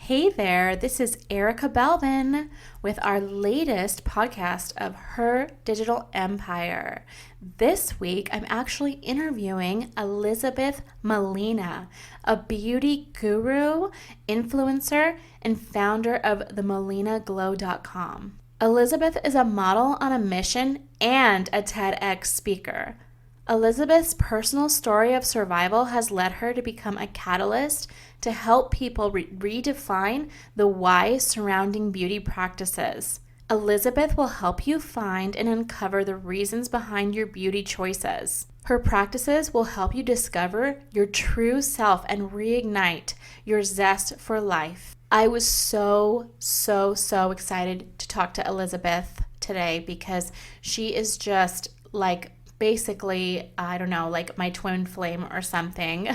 Hey there, this is Erika Belvin with our latest podcast of Her Digital Empire. This week, I'm actually interviewing Elizabeth Molina, a beauty guru, influencer, and founder of themolinaglow.com. Elizabeth is a model on a mission and a TEDx speaker. Elizabeth's personal story of survival has led her to become a catalyst to help people redefine the why surrounding beauty practices. Elizabeth will help you find and uncover the reasons behind your beauty choices. Her practices will help you discover your true self and reignite your zest for life. I was so excited to talk to Elizabeth today because she is just like basically, I don't know, like my twin flame or something.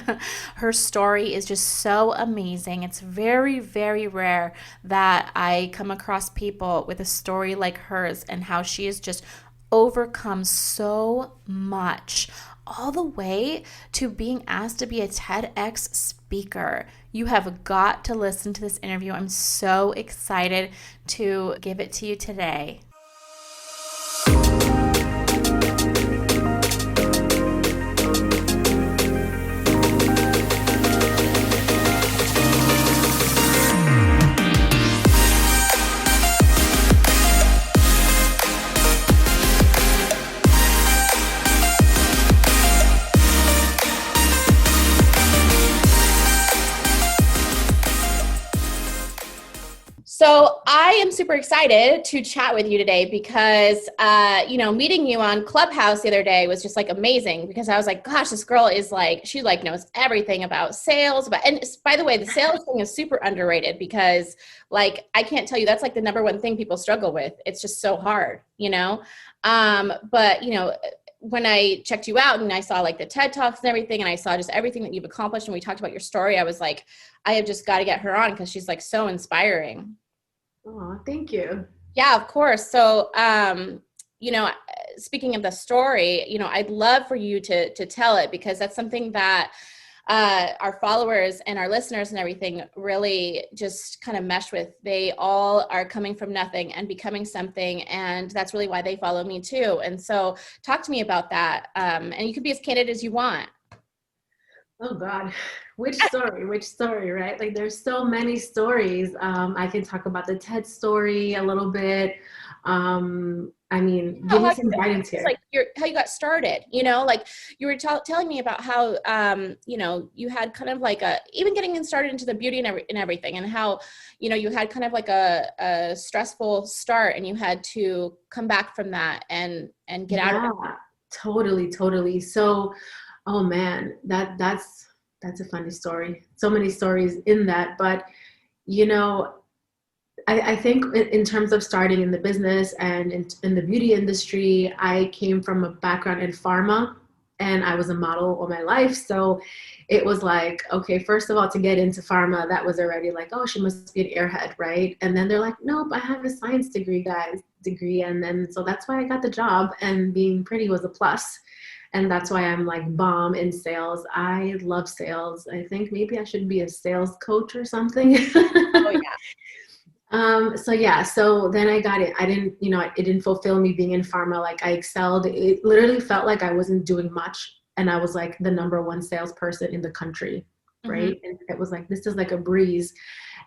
Her story is just so amazing. It's very, very rare that I come across people with a story like hers and how she has just overcome so much, all the way to being asked to be a TEDx speaker. You have got to listen to this interview. I'm so excited to give it to you today. So I am super excited to chat with you today because, meeting you on Clubhouse the other day was just like amazing because I was like, gosh, this girl is like, she like knows everything about sales. And by the way, the sales thing is super underrated because like, I can't tell you, that's like the number one thing people struggle with. It's just so hard, when I checked you out and I saw like the TED Talks and everything, and I saw just everything that you've accomplished and we talked about your story, I was like, I have just got to get her on because she's like so inspiring. Oh, thank you. Yeah, of course. So, speaking of the story, I'd love for you to tell it because that's something that our followers and our listeners and everything really just kind of mesh with. They all are coming from nothing and becoming something. And that's really why they follow me too. And so talk to me about that. And you could be as candid as you want. Oh God, which story, right? Like there's so many stories. I can talk about the TED story a little bit. Give me some guidance here. Like how you got started, like you were telling me about how, you had kind of like even getting started into the beauty and everything and how, you had kind of like a stressful start and you had to come back from that and get out of it. Totally. So, oh man, that's a funny story. So many stories in that, but I think in terms of starting in the business and in the beauty industry, I came from a background in pharma and I was a model all my life. So it was like, okay, first of all, to get into pharma, that was already like, oh, she must be an airhead, right? And then they're like, nope, I have a science degree, guys. And then, so that's why I got the job, and being pretty was a plus. And that's why I'm like bomb in sales. I love sales. I think maybe I should be a sales coach or something. Oh yeah. So then I got it. I didn't, it didn't fulfill me being in pharma. Like I excelled. It literally felt like I wasn't doing much. And I was like the number one salesperson in the country. Right. And it was like, this is like a breeze.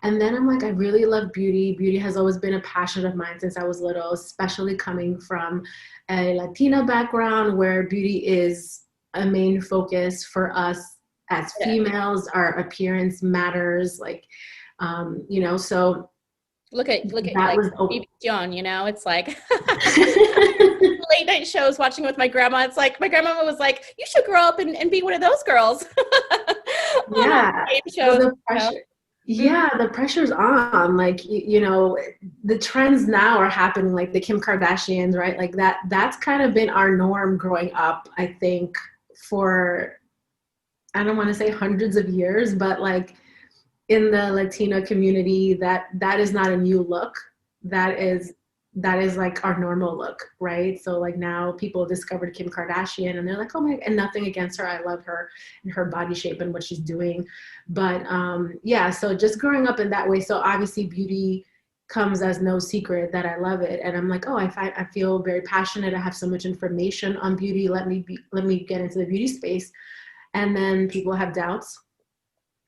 And then I'm like, I really love beauty. Beauty has always been a passion of mine since I was little, especially coming from a Latina background where beauty is a main focus for us as females. Our appearance matters. Like, so Look at like BB John, it's like late night shows watching with my grandma. It's like my grandmama was like, you should grow up and be one of those girls. Yeah. The pressure's on. Like, the trends now are happening, like the Kim Kardashians, right? Like that's kind of been our norm growing up, I think, for, I don't want to say hundreds of years, but like in the Latino community, that is not a new look. That is that is like our normal look, right? So like now people discovered Kim Kardashian and they're like, oh my, and nothing against her. I love her and her body shape and what she's doing. But yeah, so just growing up in that way. So obviously beauty comes as no secret that I love it. And I'm like, oh, I feel very passionate. I have so much information on beauty. Let me get into the beauty space. And then people have doubts.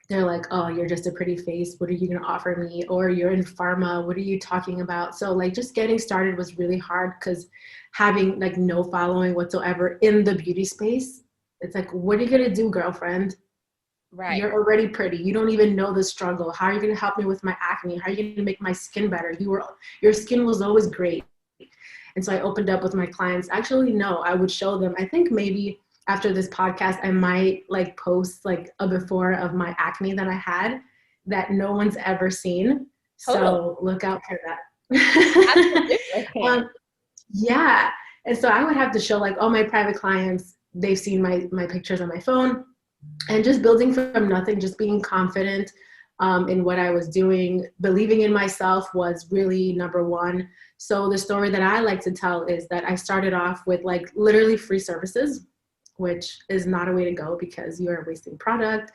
They're like, oh, you're just a pretty face. What are you going to offer me? Or you're in pharma. What are you talking about? So like just getting started was really hard because having like no following whatsoever in the beauty space, it's like, what are you going to do, girlfriend? Right. You're already pretty. You don't even know the struggle. How are you going to help me with my acne? How are you going to make my skin better? Your skin was always great. And so I opened up with my clients. Actually, no, I would show them. I think maybe after this podcast, I might like post like a before of my acne that I had that no one's ever seen. So look out for that. Absolutely. Yeah. And so I would have to show like all my private clients, they've seen my pictures on my phone, and just building from nothing, just being confident in what I was doing, believing in myself was really number one. So the story that I like to tell is that I started off with like literally free services, which is not a way to go because you are wasting product.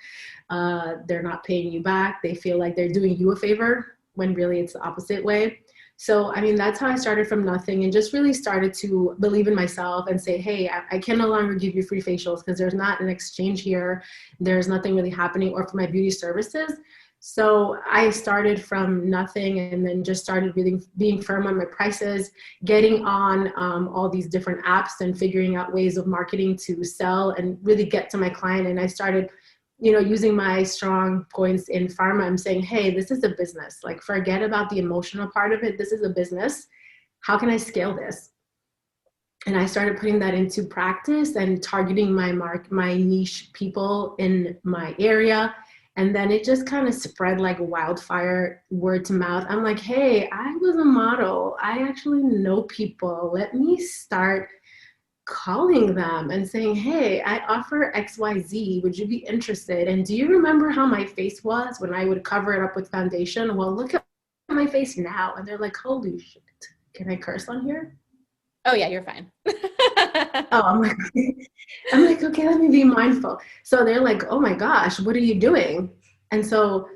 They're not paying you back. They feel like they're doing you a favor when really it's the opposite way. So, I mean, that's how I started from nothing and just really started to believe in myself and say, hey, I can no longer give you free facials because there's not an exchange here. There's nothing really happening, or for my beauty services. So I started from nothing and then just started really being firm on my prices, getting on all these different apps and figuring out ways of marketing to sell and really get to my client. And I started, using my strong points in pharma. I'm saying, hey, this is a business. Like, forget about the emotional part of it. This is a business. How can I scale this? And I started putting that into practice and targeting my niche people in my area. And then it just kind of spread like wildfire, word to mouth. I'm like, hey, I was a model. I actually know people. Let me start calling them and saying, hey, I offer XYZ. Would you be interested? And do you remember how my face was when I would cover it up with foundation? Well, look at my face now. And they're like, holy shit. Can I curse on here? Oh yeah, you're fine. Oh, I'm like, okay, let me be mindful. So they're like, oh my gosh, what are you doing? And so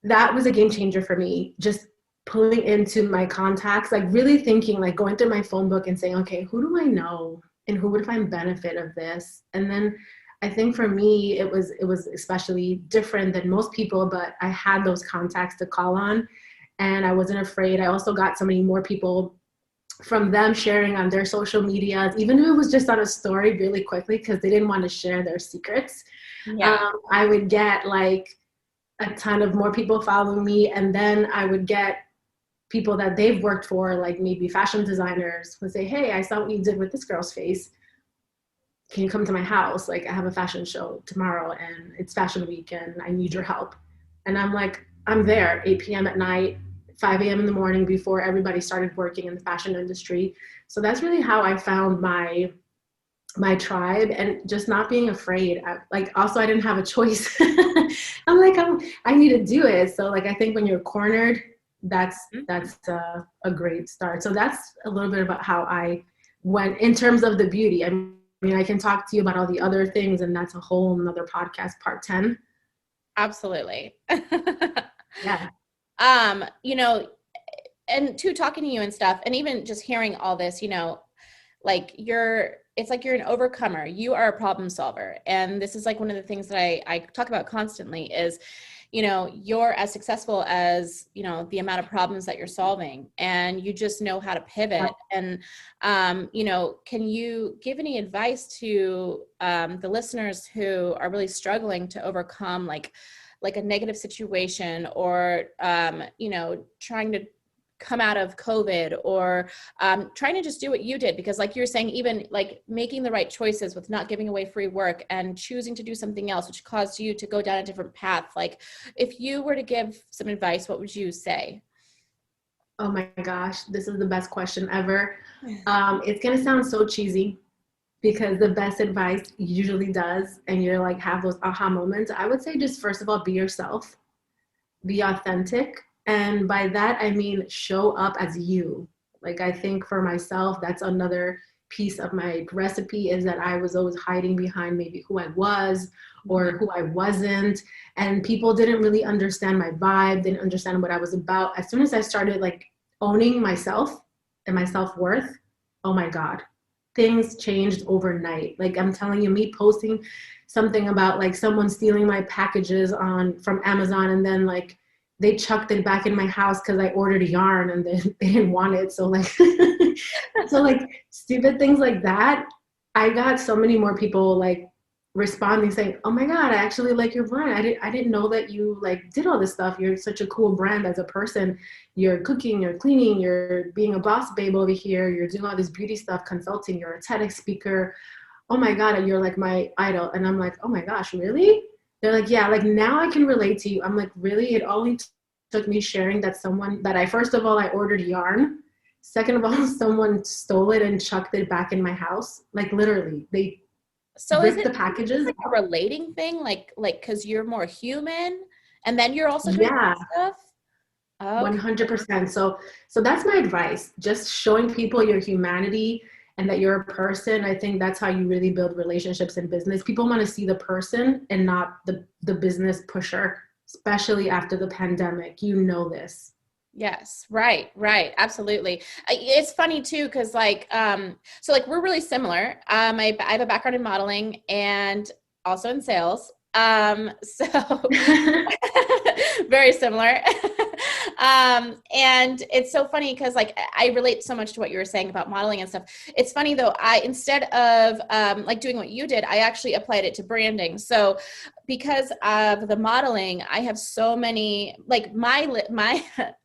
that was a game changer for me. Just pulling into my contacts, like really thinking, like going through my phone book and saying, okay, who do I know and who would find benefit of this? And then I think for me, it was especially different than most people, but I had those contacts to call on and I wasn't afraid. I also got so many more people from them sharing on their social medias, even if it was just on a story really quickly because they didn't want to share their secrets. Yeah. I would get like a ton of more people following me, and then I would get people that they've worked for, like maybe fashion designers, would say, hey, I saw what you did with this girl's face. Can you come to my house? Like, I have a fashion show tomorrow and it's fashion week and I need your help. And I'm like, I'm there 8 p.m. at night, 5 a.m. in the morning before everybody started working in the fashion industry. So that's really how I found my tribe, and just not being afraid. Also, I didn't have a choice. I'm like, I need to do it. So like, I think when you're cornered, that's a great start. So that's a little bit about how I went in terms of the beauty. I mean, I can talk to you about all the other things, and that's a whole another podcast, part 10. Absolutely. Yeah. And talking to you and stuff, and even just hearing all this, like it's like you're an overcomer. You are a problem solver. And this is like one of the things that I talk about constantly is, you're as successful as, the amount of problems that you're solving, and you just know how to pivot. And, can you give any advice to the listeners who are really struggling to overcome like a negative situation, or, trying to come out of COVID, or trying to just do what you did? Because like you're saying, even like making the right choices with not giving away free work and choosing to do something else, which caused you to go down a different path. Like, if you were to give some advice, what would you say? Oh my gosh, this is the best question ever. It's going to sound so cheesy because the best advice usually does, and you're like, have those aha moments. I would say just first of all, be yourself, be authentic. And by that, I mean, show up as you. Like, I think for myself, that's another piece of my recipe, is that I was always hiding behind maybe who I was or who I wasn't. And people didn't really understand my vibe, didn't understand what I was about. As soon as I started like owning myself and my self-worth, oh my God, things changed overnight. Like, I'm telling you, me posting something about like someone stealing my packages on from Amazon, and then like they chucked it back in my house because I ordered a yarn and they didn't want it. So like, so like stupid things like that. I got so many more people like responding saying, "Oh my God, I actually like your brand. I didn't know that you like did all this stuff. You're such a cool brand as a person. You're cooking, you're cleaning, you're being a boss babe over here. You're doing all this beauty stuff, consulting. You're a Tedx speaker. Oh my God, you're like my idol." And I'm like, "Oh my gosh, really?" They're like, "Yeah, like now I can relate to you." I'm like, "Really?" It only took me sharing that someone that I first of all I ordered yarn. Second of all, someone stole it and chucked it back in my house. Like literally, they So is ripped it the packages. like a relating thing? Like, cause you're more human and then you're also doing Yeah, stuff? Okay. 100%. So that's my advice. Just showing people your humanity and that you're a person. I think that's how you really build relationships in business. People want to see the person and not the business pusher, especially after the pandemic. You know this. Yes. Right. Absolutely. It's funny too. Cause like, so like we're really similar. I have a background in modeling and also in sales. So very similar. And it's so funny because like I relate so much to what you were saying about modeling and stuff. It's funny though, instead of like doing what you did, I actually applied it to branding. So because of the modeling, I have so many, like my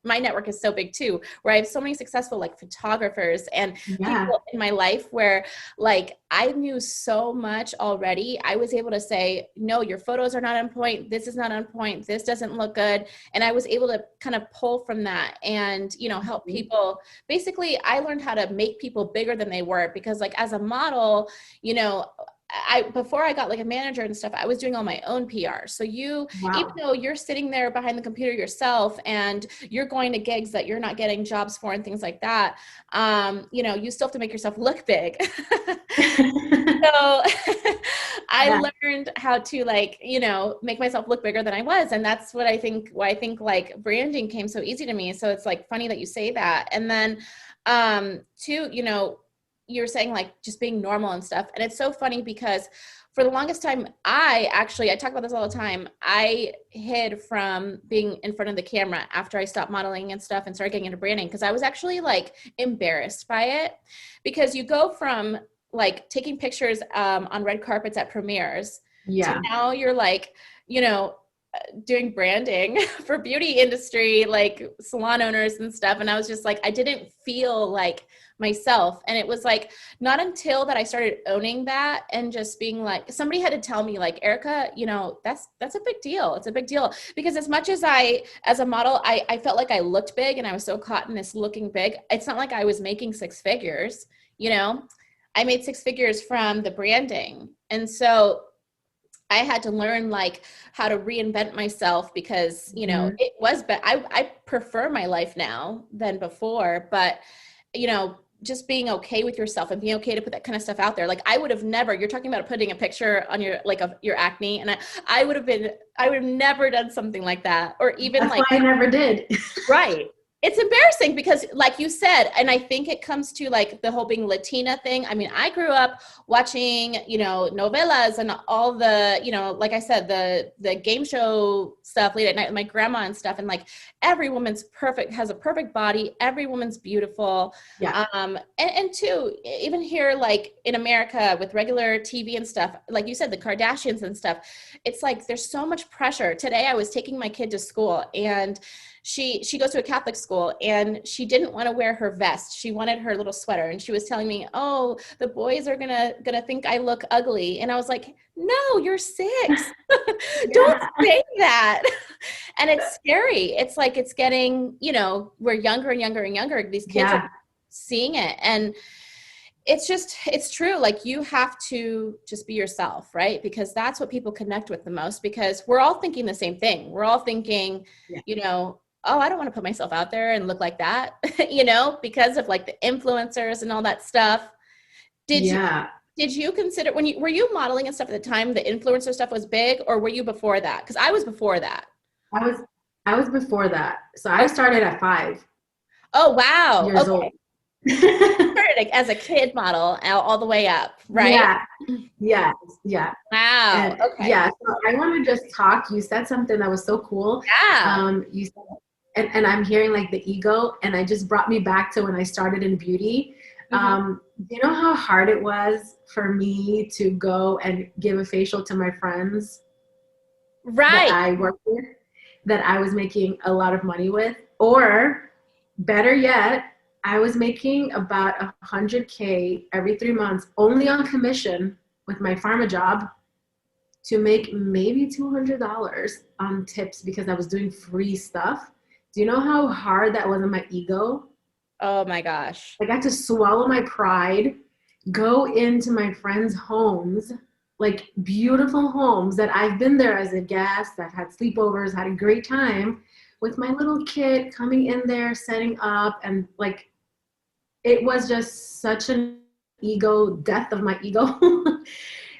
my network is so big too, where I have so many successful like photographers and Yeah. people in my life where like I knew so much already. I was able to say, no, your photos are not on point. This is not on point. This doesn't look good. And I was able to kind of pull from that and, you know, help people. Basically, I learned how to make people bigger than they were because like as a model, you know, before I got like a manager and stuff, I was doing all my own PR. So even Wow. though you're sitting there behind the computer yourself and you're going to gigs that you're not getting jobs for and things like that, you know, you still have to make yourself look big. So I Yeah. learned how to like, you know, make myself look bigger than I was. And that's what I think, why I think like branding came so easy to me. So it's like funny that you say that. And then, too, you know, you're saying like just being normal and stuff. And it's so funny because for the longest time, I talk about this all the time. I hid from being in front of the camera after I stopped modeling and stuff and started getting into branding because I was actually like embarrassed by it because you go from like taking pictures on red carpets at premieres to Yeah. now you're like, you know, doing branding for beauty industry, like salon owners and stuff. And I was just like, I didn't feel like myself. And it was like, not until that I started owning that and just being like, somebody had to tell me like, Erika, you know, that's a big deal. It's a big deal because as much as as a model, I felt like I looked big and I was so caught in this looking big. It's not like I was making six figures, you know, I made six figures from the branding. And so I had to learn like how to reinvent myself because, you know, Mhm. it was, but I prefer my life now than before, but you know, just being okay with yourself and being okay to put that kind of stuff out there. Like I would have never, you're talking about putting a picture on your, like of your acne. And I I would have never done something like that. Or even That's why like, I never did. right. It's embarrassing because like you said, and I think it comes to like the whole being Latina thing. I mean, I grew up watching, you know, novelas and all the, you know, like I said, the game show stuff late at night with my grandma and stuff. And like every woman's perfect, has a perfect body. Every woman's beautiful. Yeah. And two, even here, like in America with regular TV and stuff, like you said, the Kardashians and stuff, it's like, there's so much pressure. Today I was taking my kid to school and she goes to a Catholic school and she didn't want to wear her vest. She wanted her little sweater. And she was telling me, oh, the boys are gonna think I look ugly. And I was like, no, you're 6. Don't Yeah. say that. And it's scary. It's like, it's getting, you know, we're younger and younger and younger. These kids are Yeah. seeing it. And it's true. Like you have to just be yourself, right? Because that's what people connect with the most because we're all thinking the same thing. We're all thinking, Yeah. you know, oh, I don't want to put myself out there and look like that, because of like the influencers and all that stuff. Did you Yeah. did you consider were you modeling and stuff at the time the influencer stuff was big, or were you before that? Because I was before that. I was I was before that. So I started at 5 Oh, wow. years Okay. old. Started like, as a kid model all the way up, right? Yeah. Yeah. Yeah. Wow. And Okay. yeah, so I want to just talk. You said something that was so cool. Yeah. You said, and I'm hearing like the ego, and it just brought me back to when I started in beauty. Hmm. You know how hard it was for me to go and give a facial to my friends that Right. I worked with, that I was making a lot of money with, or better yet, I was making about 100K every 3 months only on commission with my pharma job to make maybe $200 on tips because I was doing free stuff. Do you know how hard that was on my ego? Oh my gosh. I got to swallow my pride, go into my friends' homes, like beautiful homes that I've been there as a guest, I've had sleepovers, had a great time with my little kid coming in there, setting up, and like it was just such an ego, death of my ego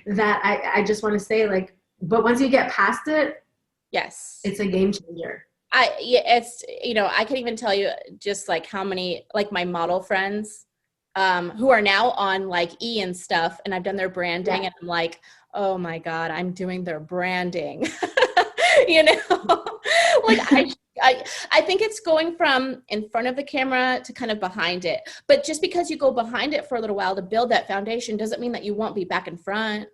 that I just want to say, like, but once you get past it, Yes. it's a game changer. It's, I can even tell you just like how many, like my model friends, who are now on like and stuff, and I've done their branding, Yeah. and I'm like, oh my God, I'm doing their branding, you know, like I think it's going from in front of the camera to kind of behind it. But just because you go behind it for a little while to build that foundation doesn't mean that you won't be back in front,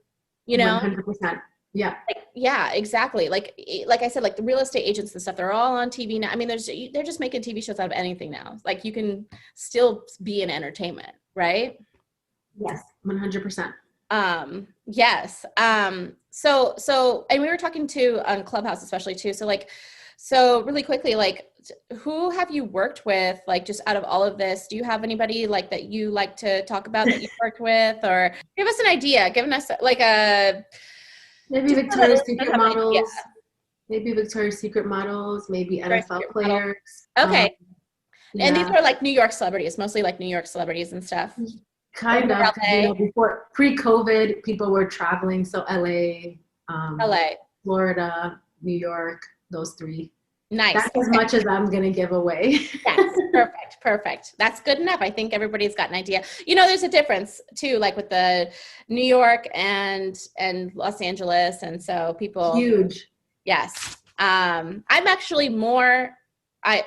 you know? 100%. Yeah. Like, yeah, exactly. Like I said, like the real estate agents and stuff, they're all on TV now. I mean, they're just making TV shows out of anything now. Like you can still be in entertainment, right? Yes. 100%. Yes. So and we were talking to on Clubhouse especially too. So really quickly, like who have you worked with, like just out of all of this? Do you have anybody like that you like to talk about that you worked with, or give us an idea, giving us like a Maybe just so that Victoria's listeners Secret have an idea. models. Maybe Victoria's Secret models. Maybe Very NFL secret model. players. Okay. And these Yeah. are like New York celebrities, mostly like New York celebrities and stuff. Or Kind more of, because LA. before pre-COVID, people were traveling. So LA, LA. Florida, New York, those three. Nice. That's as Okay. much as I'm gonna give away. Yes. Perfect. Perfect. That's good enough. I think everybody's got an idea. There's a difference too, like with the New York and Los Angeles. And so people, Huge. yes. I'm actually more,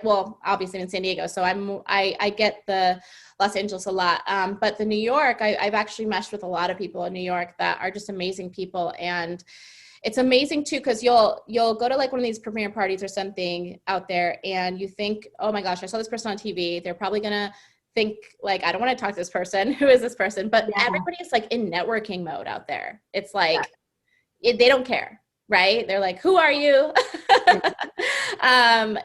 well, obviously in San Diego, so I get the Los Angeles a lot. But the New York, I've actually meshed with a lot of people in New York that are just amazing people. And it's amazing too, because you'll go to like one of these premiere parties or something out there, and you think, oh my gosh, I saw this person on TV. They're probably gonna think like, I don't want to talk to this person. Who is this person? But Yeah. everybody is like in networking mode out there. It's Yeah. like they don't care, right? They're like, who are you? And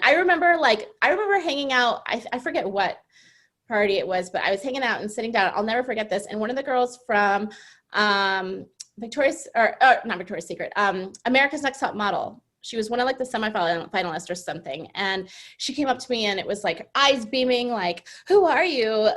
I remember hanging out. I forget what party it was, but I was hanging out and sitting down. I'll never forget this. And one of the girls from not Victoria's Secret, America's Next Top Model. She was one of like the semifinalists or something. And she came up to me and it was like eyes beaming, like, who are you?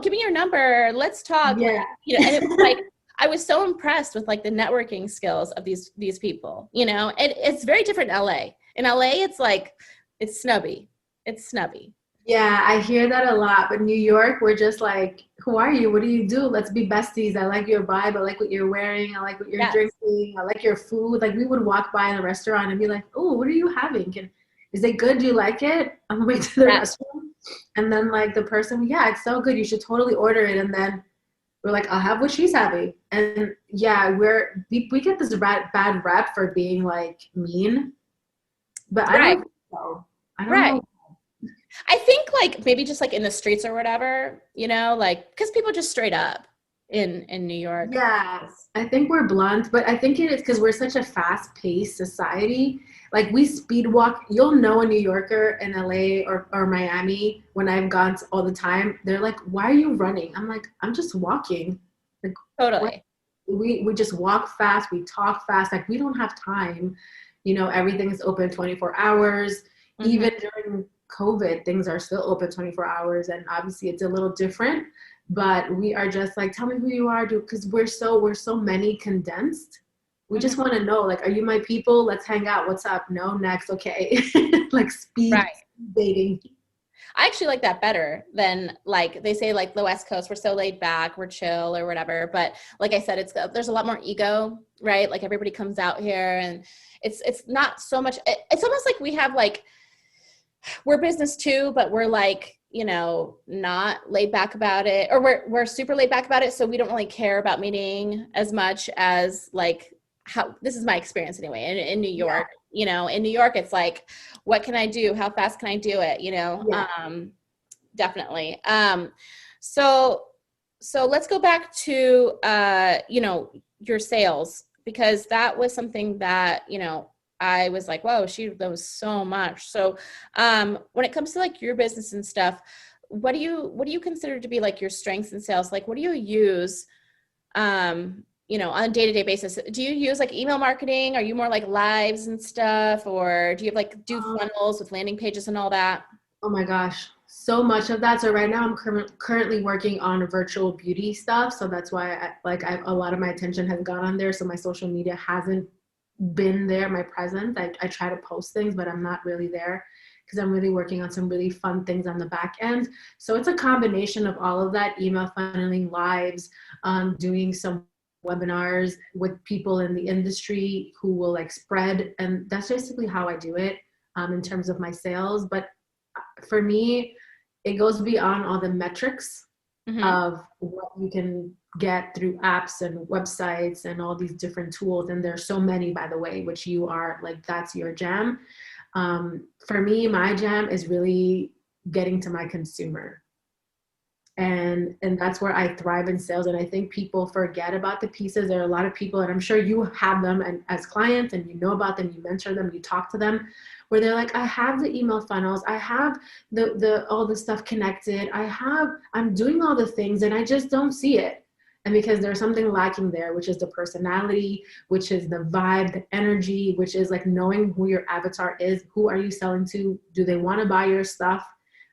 Give me your number. Let's talk. Yeah. Like, and it was like, I was so impressed with like the networking skills of these people, it's very different in LA. In LA, it's like, it's snubby. It's snubby. Yeah, I hear that a lot. But New York, we're just like, who are you? What do you do? Let's be besties. I like your vibe. I like what you're wearing. I like what you're Yes. drinking. I like your food. Like we would walk by in a restaurant and be like, oh, what are you having? Is it good? Do you like it? On the way to the restaurant. And then like the person, yeah, it's so good. You should totally order it. And then we're like, I'll have what she's having. And yeah, we get this bad rep for being like mean. But I don't think so. I don't know. I think like maybe just like in the streets or whatever, like because people just straight up in New York. Yes, I think we're blunt, but I think it is because we're such a fast-paced society. Like we speed walk. You'll know a New Yorker in LA or Miami when I've gone all the time. They're like, "Why are you running?" I'm like, "I'm just walking." Like Totally. we just walk fast. We talk fast. Like we don't have time. Everything is open 24 hours. even during COVID, things are still open 24 hours. And obviously it's a little different, but we are just like, tell me who you are, because we're so many condensed. We just want to know, like, are you my people? Let's hang out. What's up? No, next. Okay. Like speed dating. I actually like that better than, like, they say, like, the West Coast, we're so laid back, we're chill or whatever. But like I said, there's a lot more ego, right? Like everybody comes out here and it's not so much, it's almost like we have, like, we're business too, but we're like, you know, not laid back about it, or we're super laid back about it. So we don't really care about meeting as much as, like, how, this is my experience anyway, in New York. You know, in New York, it's like, what can I do? How fast can I do it? You know, definitely. So let's go back to, you know, your sales, because that was something that, you know, I was like, whoa, she knows so much. So when it comes to, like, your business and stuff, what do you consider to be, like, your strengths in sales? Like, what do you use, you know, on a day-to-day basis? Do you use, like, email marketing? Are you more like lives and stuff? Or do you have, like, do funnels with landing pages and all that? Oh my gosh, so much of that. So right now I'm currently working on virtual beauty stuff. So that's why a lot of my attention has gone on there. So my social media hasn't been there, my presence. I try to post things, but I'm not really there because I'm really working on some really fun things on the back end. So it's a combination of all of that: email funneling, lives, doing some webinars with people in the industry who will, like, spread. And that's basically how I do it in terms of my sales. But for me, it goes beyond all the metrics of what you can get through apps and websites and all these different tools. And there's so many, by the way, which you are, like, that's your jam. For me, my jam is really getting to my consumer. And that's where I thrive in sales. And I think people forget about the pieces. There are a lot of people, and I'm sure you have them, and as clients, and you know about them, you mentor them, you talk to them, where they're like, I have the email funnels, I have the all the stuff connected, I'm doing all the things, and I just don't see it. And because there's something lacking there, which is the personality, which is the vibe, the energy, which is, like, knowing who your avatar is. Who are you selling to? Do they want to buy your stuff?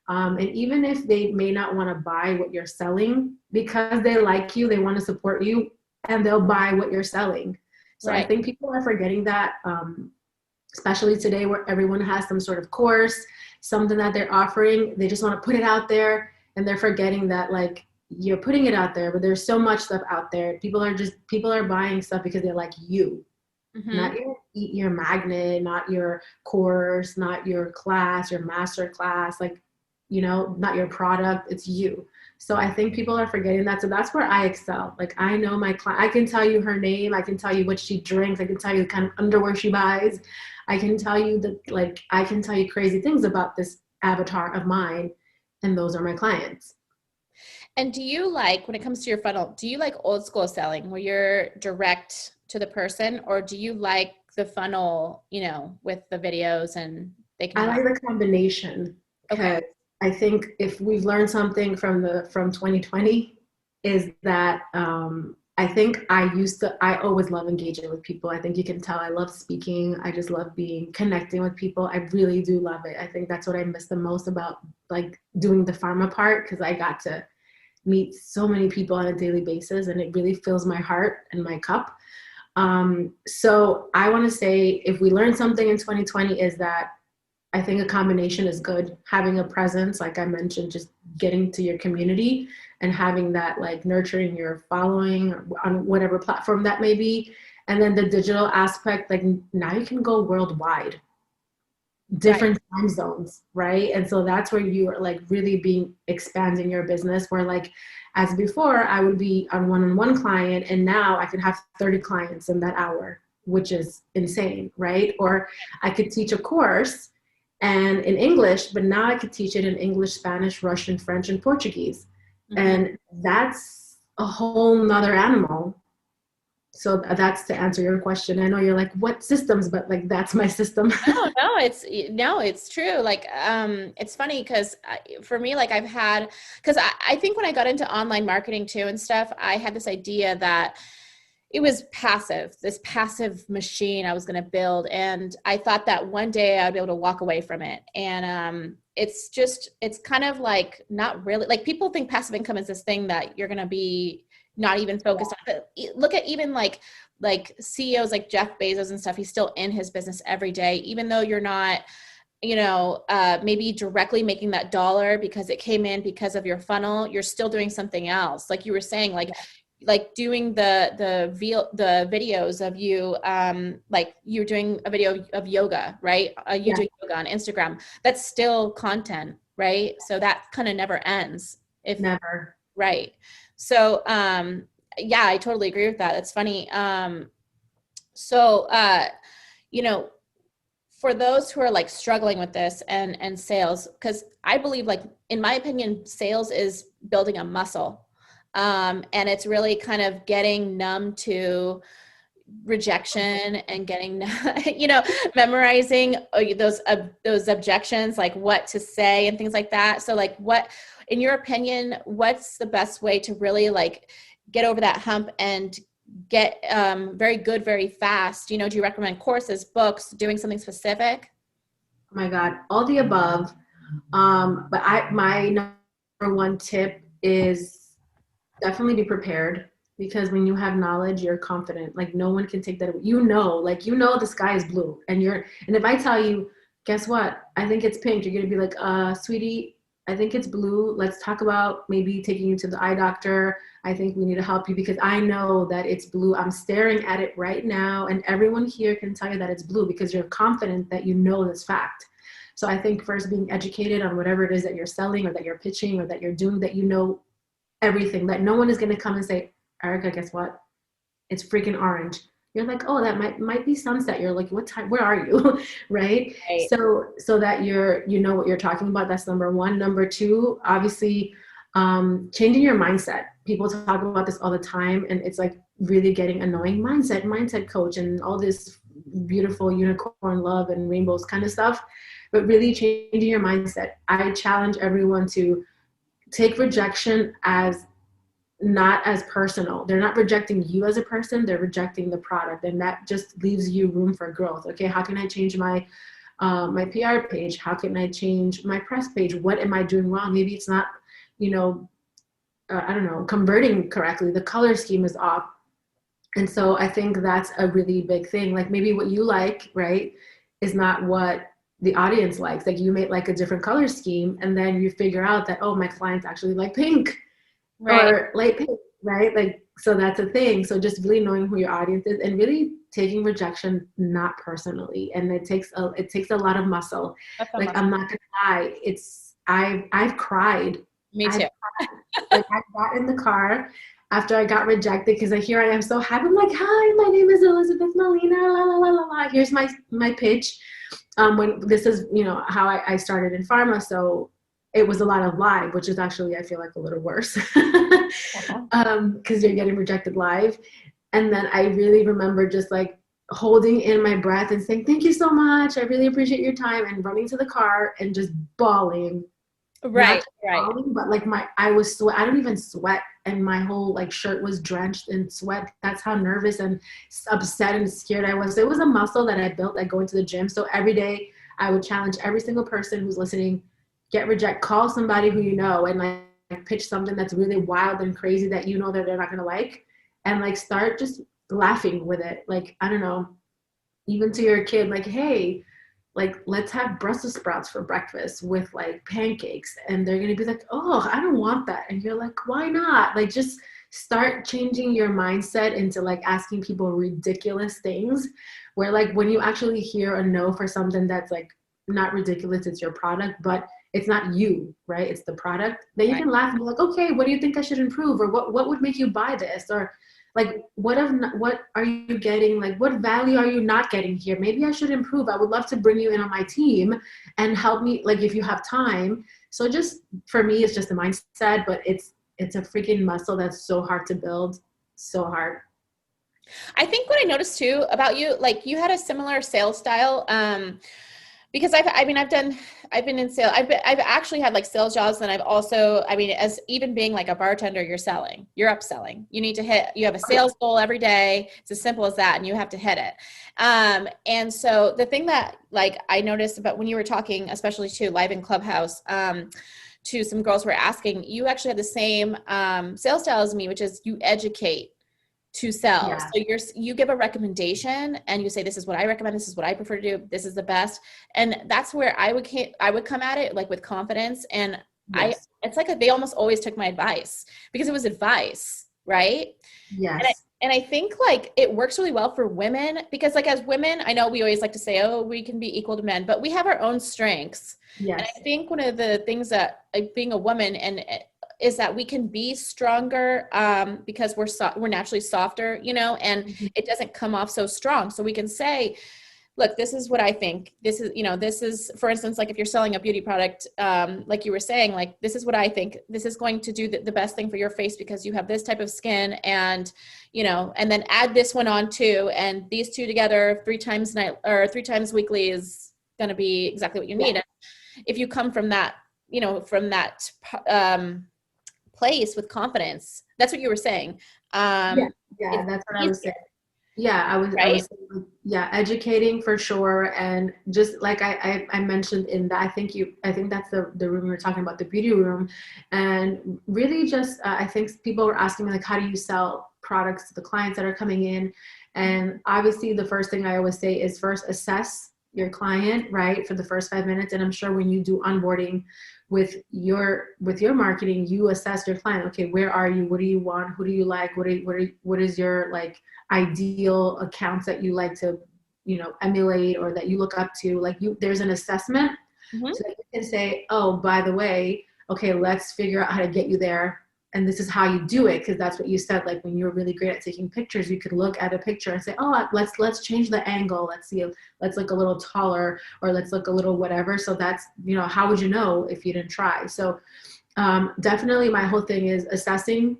And even if they may not want to buy what you're selling, because they like you, they want to support you, and they'll buy what you're selling. So I think people are forgetting that, especially today where everyone has some sort of course, something that they're offering. They just want to put it out there, and they're forgetting that, like, you're putting it out there, but there's so much stuff out there. People are buying stuff because they like you, not your magnet, not your course, not your class, your master class, like, you know, not your product, it's you. So I think people are forgetting that. So that's where I excel. Like, I know my client, I can tell you her name, I can tell you what she drinks, I can tell you the kind of underwear she buys, I can tell you that, like, I can tell you crazy things about this avatar of mine, and those are my clients. And do you, like, when it comes to your funnel, do you like old school selling where you're direct to the person, or do you like the funnel, you know, with the videos and they can I like the combination. Okay. I think if we've learned something from 2020 is that I think I always love engaging with people. I think you can tell I love speaking. I just love connecting with people. I really do love it. I think that's what I miss the most about, like, doing the pharma part, because I got to meet so many people on a daily basis, and it really fills my heart and my cup. So I want to say, if we learned something in 2020, is that I think a combination is good. Having a presence, like I mentioned, just getting to your community and having that, like, nurturing your following on whatever platform that may be. And then the digital aspect, like, now you can go worldwide, different time zones, right? And so that's where you are, like, really expanding your business, where, like, as before, I would be on one-on-one client, and now I could have 30 clients in that hour, which is insane, right? Or I could teach a course and in English, but now I could teach it in English, Spanish, Russian, French, and Portuguese. And that's a whole nother animal. So that's to answer your question. I know you're like, what systems? But, like, that's my system. No, it's true. Like, it's funny because for me, like, because I think when I got into online marketing too and stuff, I had this idea that it was passive, this passive machine I was going to build. And I thought that one day I'd be able to walk away from it. And it's kind of like, not really, like people think passive income is this thing that you're going to be not even focused on. But look at even like CEOs like Jeff Bezos and stuff. He's still in his business every day, even though you're not, maybe directly making that dollar because it came in because of your funnel, you're still doing something else. Like you were saying, like doing the videos of you, like you're doing a video of yoga, right? You doing yoga on Instagram. That's still content, right? So that kind of never ends. Never. Right. So, yeah, I totally agree with that. That's funny. So, for those who are like struggling with this and sales, because I believe, like, in my opinion, sales is building a muscle. And it's really kind of getting numb to rejection and getting, memorizing those objections, like what to say and things like that. So like, what, in your opinion, what's the best way to really like get over that hump and get very good very fast? Do you recommend courses, books, doing something specific? Oh my God, all the above. But my number one tip is definitely be prepared, because when you have knowledge, you're confident. Like no one can take that away. The sky is blue, and if I tell you, guess what? I think it's pink. You're gonna be like, sweetie, I think it's blue. Let's talk about maybe taking you to the eye doctor. I think we need to help you because I know that it's blue. I'm staring at it right now, and everyone here can tell you that it's blue because you're confident that you know this fact. So I think first being educated on whatever it is that you're selling or that you're pitching or that you're doing, that you know everything, that no one is going to come and say, Erika, guess what? It's freaking orange. You're like, oh, that might be sunset. You're like, what time? Where are you? Right? So that you know what you're talking about. That's number one. Number two, obviously, changing your mindset. People talk about this all the time, and it's like really getting annoying. Mindset coach, and all this beautiful unicorn love and rainbows kind of stuff. But really changing your mindset. I challenge everyone to take rejection as not as personal. They're not rejecting you as a person, they're rejecting the product, and that just leaves you room for growth. Okay, how can I change my PR page? How can I change my press page? What am I doing wrong? Maybe it's not, I don't know, converting correctly. The color scheme is off. And so I think that's a really big thing. Like maybe what you like, right, is not what the audience likes. Like you may like a different color scheme, and then you figure out that, oh, my clients actually like pink. Right. Or light pink, right? Like, so that's a thing. So just really knowing who your audience is and really taking rejection not personally. And it takes a lot of muscle. Like, I'm not gonna lie, I've cried. Me too. Like I got in the car after I got rejected because here I am so happy. I'm like, hi, my name is Elizabeth Molina. La la la la la. Here's my pitch. When this is how I started in pharma, so it was a lot of live, which is actually, I feel like, a little worse because you're getting rejected live. And then I really remember just like holding in my breath and saying, thank you so much. I really appreciate your time, and running to the car and just bawling. Right. Bawling, but like I don't even sweat, and my whole like shirt was drenched in sweat. That's how nervous and upset and scared I was. So it was a muscle that I built, like going to the gym. So every day I would challenge every single person who's listening, call somebody who you know, and like pitch something that's really wild and crazy that you know that they're not going to like, and like start just laughing with it. Like, I don't know, even to your kid, like, hey, like, let's have Brussels sprouts for breakfast with like pancakes. And they're going to be like, oh, I don't want that. And you're like, why not? Like, just start changing your mindset into like asking people ridiculous things, where like when you actually hear a no for something that's like not ridiculous, it's your product, but it's not you, right? It's the product. Then you can laugh and be like, okay, what do you think I should improve? Or what would make you buy this? Or like, what are you getting? Like, what value are you not getting here? Maybe I should improve. I would love to bring you in on my team and help me, like, if you have time. So just, for me, it's just a mindset, but it's a freaking muscle that's so hard to build. So hard. I think what I noticed too about you, like you had a similar sales style. Because I've been in sales. I've actually had like sales jobs. And I've also, I mean, as even being like a bartender, you're selling, you're upselling. You need to you have a sales goal every day. It's as simple as that. And you have to hit it. And so the thing that like I noticed about when you were talking, especially to live in Clubhouse, to some girls who were asking, you actually have the same sales style as me, which is you educate to sell. Yeah. So you give a recommendation and you say, this is what I recommend. This is what I prefer to do. This is the best. And that's where I would come at it like with confidence. And Yes. it's like they almost always took my advice because it was advice. Right. Yes. And I think like it works really well for women because like as women, I know we always like to say, oh, we can be equal to men, but we have our own strengths. Yes. And I think one of the things that like, being a woman and is that we can be stronger because we're naturally softer, you know, and it doesn't come off so strong. So we can say, look, this is what I think. This is, you know, this is, for instance, like if you're selling a beauty product, like you were saying, like, this is what I think. This is going to do the best thing for your face because you have this type of skin and, you know, and then add this one on too. And these two together 3 times weekly is going to be exactly what you need. And if you come from that, you know, from that, place with confidence. That's what you were saying. Yeah, that's what I was saying. Yeah, I was saying, yeah, educating for sure. And just like I mentioned in that, I think that's the room we were talking about, the beauty room. And really just, I think people were asking me like, how do you sell products to the clients that are coming in? And obviously the first thing I always say is first assess your client, right? For the first 5 minutes. And I'm sure when you do onboarding with your marketing, you assess your client. Okay, where are you? What do you want? Who do you like? What is your like ideal accounts that you like to, you know, emulate or that you look up to? Like there's an assessment so that you can say, oh, by the way, okay, let's figure out how to get you there. And this is how you do it, because that's what you said. Like when you were really great at taking pictures, you could look at a picture and say, oh, let's change the angle. Let's look a little taller, or let's look a little whatever. So that's, you know, how would you know if you didn't try? So definitely my whole thing is assessing,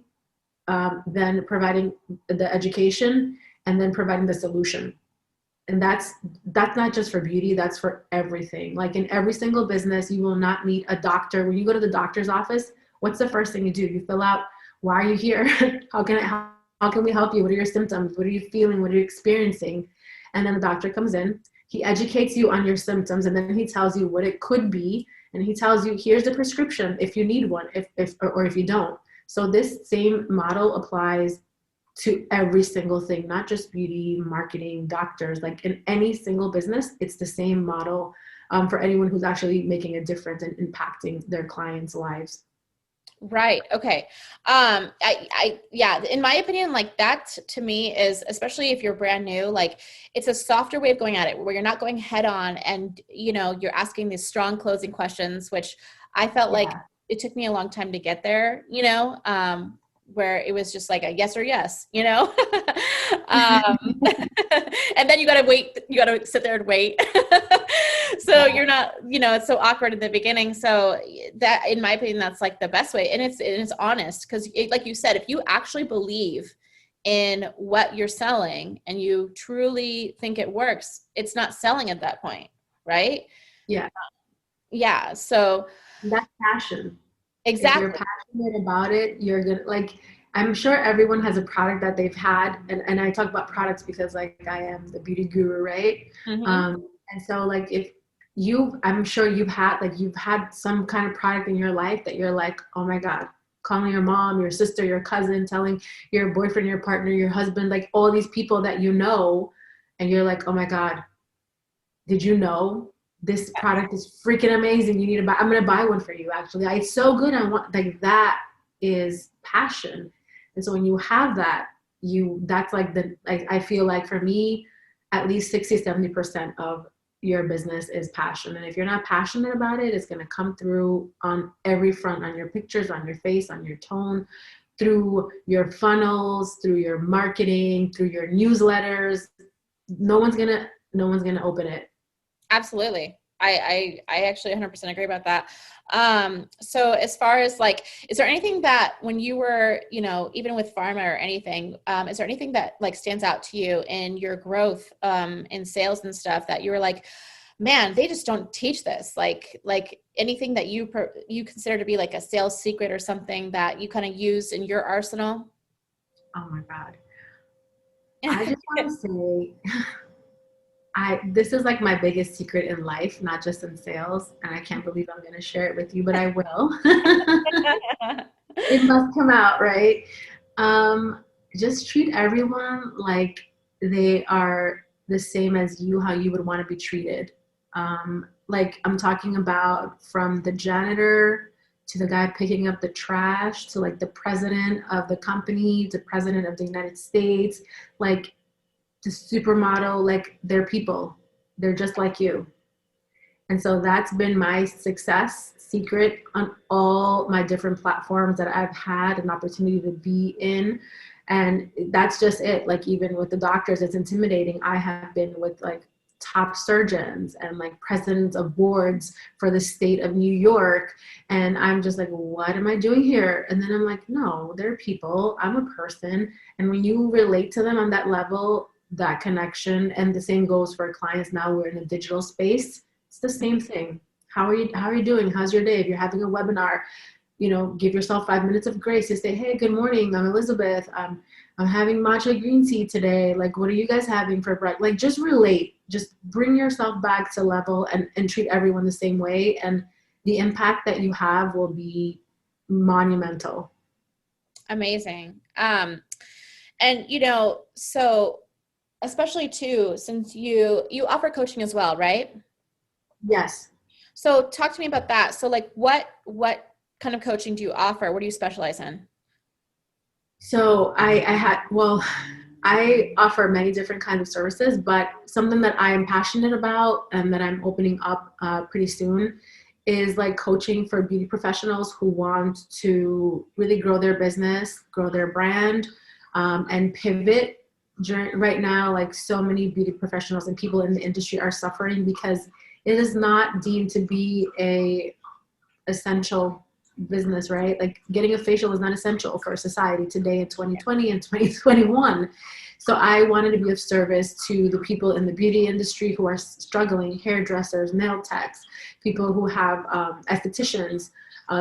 then providing the education, and then providing the solution. And that's not just for beauty, that's for everything. Like in every single business, you will not meet a doctor. When you go to the doctor's office, what's the first thing you do? You fill out, why are you here? How can we help you? What are your symptoms? What are you feeling? What are you experiencing? And then the doctor comes in, he educates you on your symptoms, and then he tells you what it could be. And he tells you, here's the prescription if you need one, if you don't. So this same model applies to every single thing, not just beauty, marketing, doctors, like in any single business, it's the same model for anyone who's actually making a difference and impacting their clients' lives. Right. Okay. Yeah, in my opinion, like that to me is, especially if you're brand new, like it's a softer way of going at it where you're not going head on and, you know, you're asking these strong closing questions, which I felt like it took me a long time to get there, you know, where it was just like a yes or yes, you know, and then you got to wait, you got to sit there and wait. So you're not, you know, it's so awkward in the beginning. So that, in my opinion, that's like the best way. And it's honest. Cause like you said, if you actually believe in what you're selling and you truly think it works, it's not selling at that point. Right. Yeah. Yeah. So that's passion. Exactly. If you're passionate about it, you're gonna, like, I'm sure everyone has a product that they've had, and I talk about products because like I am the beauty guru, right? And so like I'm sure you've had some kind of product in your life that you're like, oh my God, calling your mom, your sister, your cousin, telling your boyfriend, your partner, your husband, like all these people that you know, and you're like, oh my God, did you know this product is freaking amazing? You need to buy, I'm going to buy one for you. Actually, it's so good. I want, like, that is passion. And so when you have that, that's like I feel like for me, at least 60-70% of your business is passion. And if you're not passionate about it, it's going to come through on every front, on your pictures, on your face, on your tone, through your funnels, through your marketing, through your newsletters. No one's going to open it. Absolutely. I actually 100% agree about that. So as far as like, is there anything that when you were, you know, even with pharma or anything, is there anything that like stands out to you in your growth, in sales and stuff that you were like, man, they just don't teach this. Like anything that you consider to be like a sales secret or something that you kind of use in your arsenal? Oh my God. I just want to say, this is like my biggest secret in life, not just in sales. And I can't believe I'm going to share it with you, but I will. It must come out, right? Just treat everyone like they are the same as you, how you would want to be treated. Like I'm talking about from the janitor to the guy picking up the trash to like the president of the company, the president of the United States, like the supermodel, like they're people. They're just like you. And so that's been my success secret on all my different platforms that I've had an opportunity to be in. And that's just it. Like even with the doctors, it's intimidating. I have been with like top surgeons and like presidents of boards for the state of New York. And I'm just like, what am I doing here? And then I'm like, no, they're people. I'm a person. And when you relate to them on that level, that connection, and the same goes for clients now we're in a digital space. It's the same thing. How are you doing? How's your day? If you're having a webinar, give yourself 5 minutes of grace to say, hey, good morning. I'm Elizabeth. I'm having matcha green tea today. Like, what are you guys having for breakfast? Like, just relate. Just bring yourself back to level and treat everyone the same way. And the impact that you have will be monumental. Amazing. And, so especially too, since you offer coaching as well, right? Yes. So talk to me about that. So like what kind of coaching do you offer? What do you specialize in? So I offer many different kinds of services, but something that I am passionate about and that I'm opening up pretty soon is like coaching for beauty professionals who want to really grow their business, grow their brand, and pivot. Right now, like so many beauty professionals and people in the industry are suffering because it is not deemed to be a essential business, right? Like getting a facial is not essential for society today in 2020 and 2021. So I wanted to be of service to the people in the beauty industry who are struggling, hairdressers, nail techs, people who have estheticians,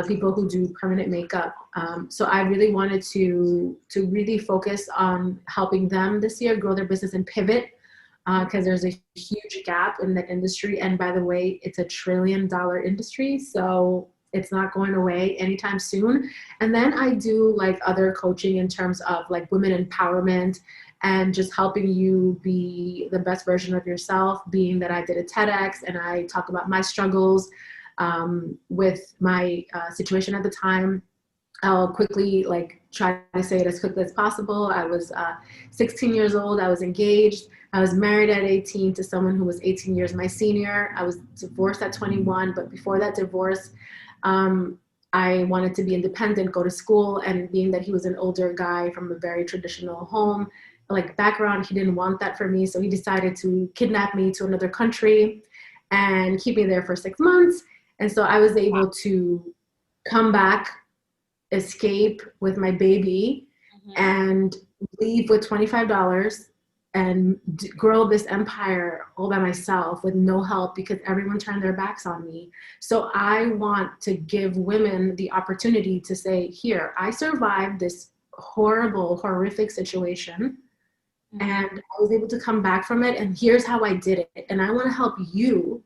people who do permanent makeup. So I really wanted to really focus on helping them this year grow their business and pivot, because there's a huge gap in the industry. And by the way, it's a $1 trillion industry. So it's not going away anytime soon. And then I do like other coaching in terms of like women empowerment and just helping you be the best version of yourself, being that I did a TEDx and I talk about my struggles with my situation at the time. I'll quickly try to say it as quickly as possible. I was 16 years old. I was engaged. I was married at 18 to someone who was 18 years my senior. I was divorced at 21, but before that divorce, I wanted to be independent, go to school, and being that he was an older guy from a very traditional home, background, he didn't want that for me. So he decided to kidnap me to another country and keep me there for 6 months. And so I was able to come back, escape with my baby, and leave with $25 and grow this empire all by myself with no help because everyone turned their backs on me. So I want to give women the opportunity to say, here, I survived this horrible, horrific situation, and I was able to come back from it, and here's how I did it. And I want to help you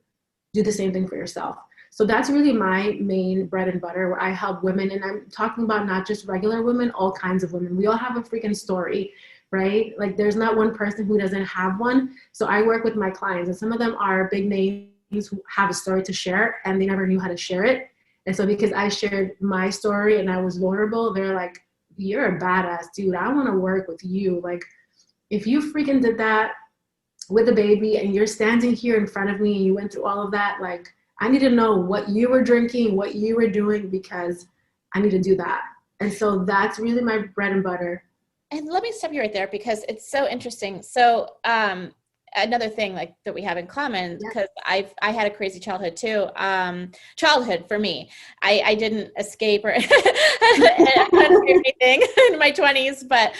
do the same thing for yourself. So that's really my main bread and butter, where I help women. And I'm talking about not just regular women, all kinds of women. We all have a freaking story, right? Like there's not one person who doesn't have one. So I work with my clients, and some of them are big names who have a story to share and they never knew how to share it. And so because I shared my story and I was vulnerable, they're like, you're a badass, dude. I want to work with you. Like if you freaking did that with a baby and you're standing here in front of me and you went through all of that, like I need to know what you were drinking, what you were doing, because I need to do that. And so that's really my bread and butter. And let me stop you right there because it's so interesting. So another thing that we have in common, because I had a crazy childhood too. Childhood for me, I didn't escape or anything in my 20s, but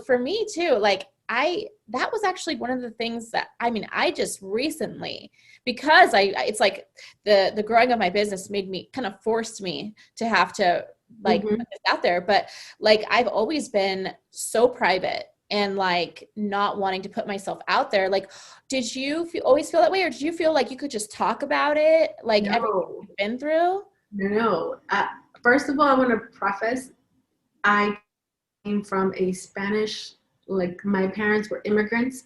for me too, that was actually one of the things that, I mean, I just recently, because it's like the growing of my business made me, kind of forced me to have to like Mm-hmm. put this out there. But like, I've always been so private and like not wanting to put myself out there. Like, did you always feel that way? Or did you feel like you could just talk about it? Like everything No, you've been through? no. First of all, I want to preface, I came from a Spanish, like my parents were immigrants,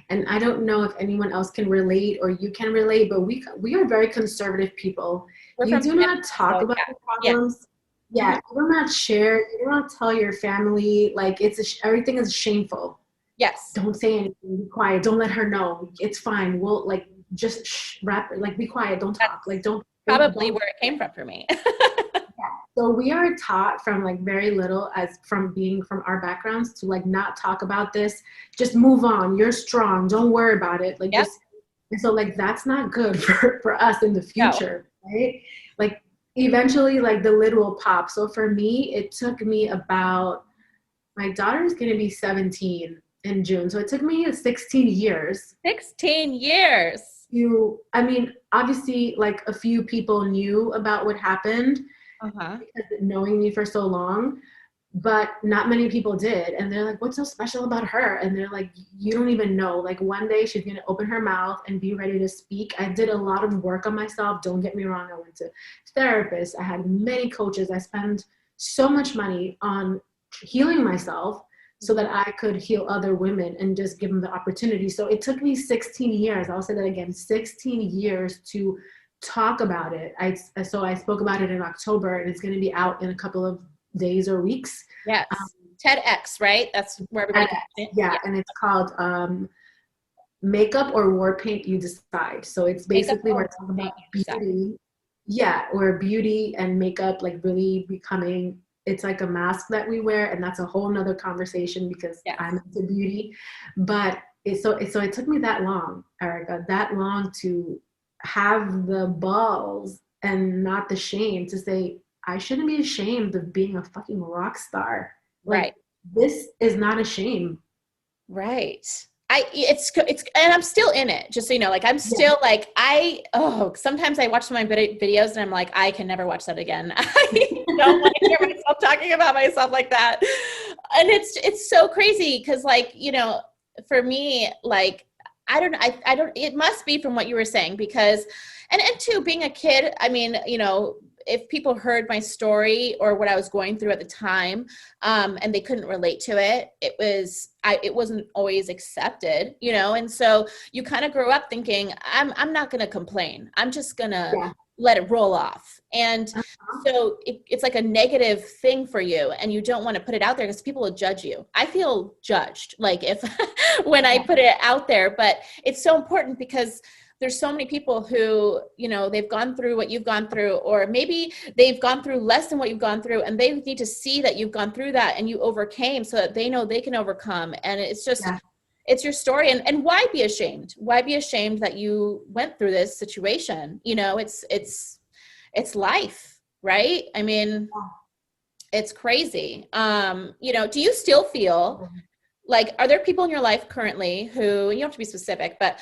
and I don't know if anyone else can relate or you can relate, but we are very conservative people. We're You from do Canada, not talk so about yeah. your Yeah. problems. Mhm. Yeah, you do not share. You do not tell your family. Like everything is shameful. Yes. Don't say anything. Be quiet. Don't let her know. It's fine. We'll like just wrap. Like be quiet. Don't talk. Like That's probably don't. where it came from for me. So we are taught from like very little, as from being from our backgrounds, to like not talk about this, just move on, you're strong, don't worry about it, like Yep. just. And so like that's not good for us in the No. future, right? Like eventually like the lid will pop. So for me, it took me about, my daughter's going to be 17 in June, so it took me 16 years. 16 years. I mean, obviously like a few people knew about what happened Uh-huh. because knowing me for so long, but not many people did. And they're like, what's so special about her? And they're like, you don't even know. Like one day she's going to open her mouth and be ready to speak. I did a lot of work on myself. Don't get me wrong. I went to therapists. I had many coaches. I spent so much money on healing myself so that I could heal other women and just give them the opportunity. So it took me 16 years. I'll say that again, 16 years to talk about it. So I spoke about it in October, and it's going to be out in a couple of days or weeks. Yes. TEDx, right? That's where everybody can see it. Yeah, and it's called Makeup or War Paint, You Decide. So it's Makeup basically or we're talking about paint, you decide. beauty. Yeah, where beauty and makeup like really becoming, it's like a mask that we wear, and that's a whole nother conversation because Yes. I'm into beauty. But so it took me that long, Erika, that long to have the balls and not the shame to say I shouldn't be ashamed of being a fucking rock star. Right. Like this is not a shame. Right. It's, and I'm still in it, just so you know, like I'm Yeah. still like, sometimes I watch some of my videos and I'm like, I can never watch that again. I don't want to hear myself talking about myself like that. And it's so crazy because like, you know, for me, like, I don't, it must be from what you were saying because, and two, being a kid, I mean, you know, if people heard my story or what I was going through at the time, and they couldn't relate to it, it wasn't always accepted, you know? And so you kind of grow up thinking, I'm not going to complain. I'm just going to Yeah. let it roll off. And Uh-huh. so it's like a negative thing for you and you don't want to put it out there because people will judge you. I feel judged, like if, when I put it out there, but it's so important because there's so many people who, you know, they've gone through what you've gone through, or maybe they've gone through less than what you've gone through, and they need to see that you've gone through that and you overcame so that they know they can overcome. And it's just, Yeah. it's your story. And why be ashamed? Why be ashamed that you went through this situation? You know, it's life, right? I mean, it's crazy. You know, do you still feel like, are there people in your life currently who, you don't have to be specific, but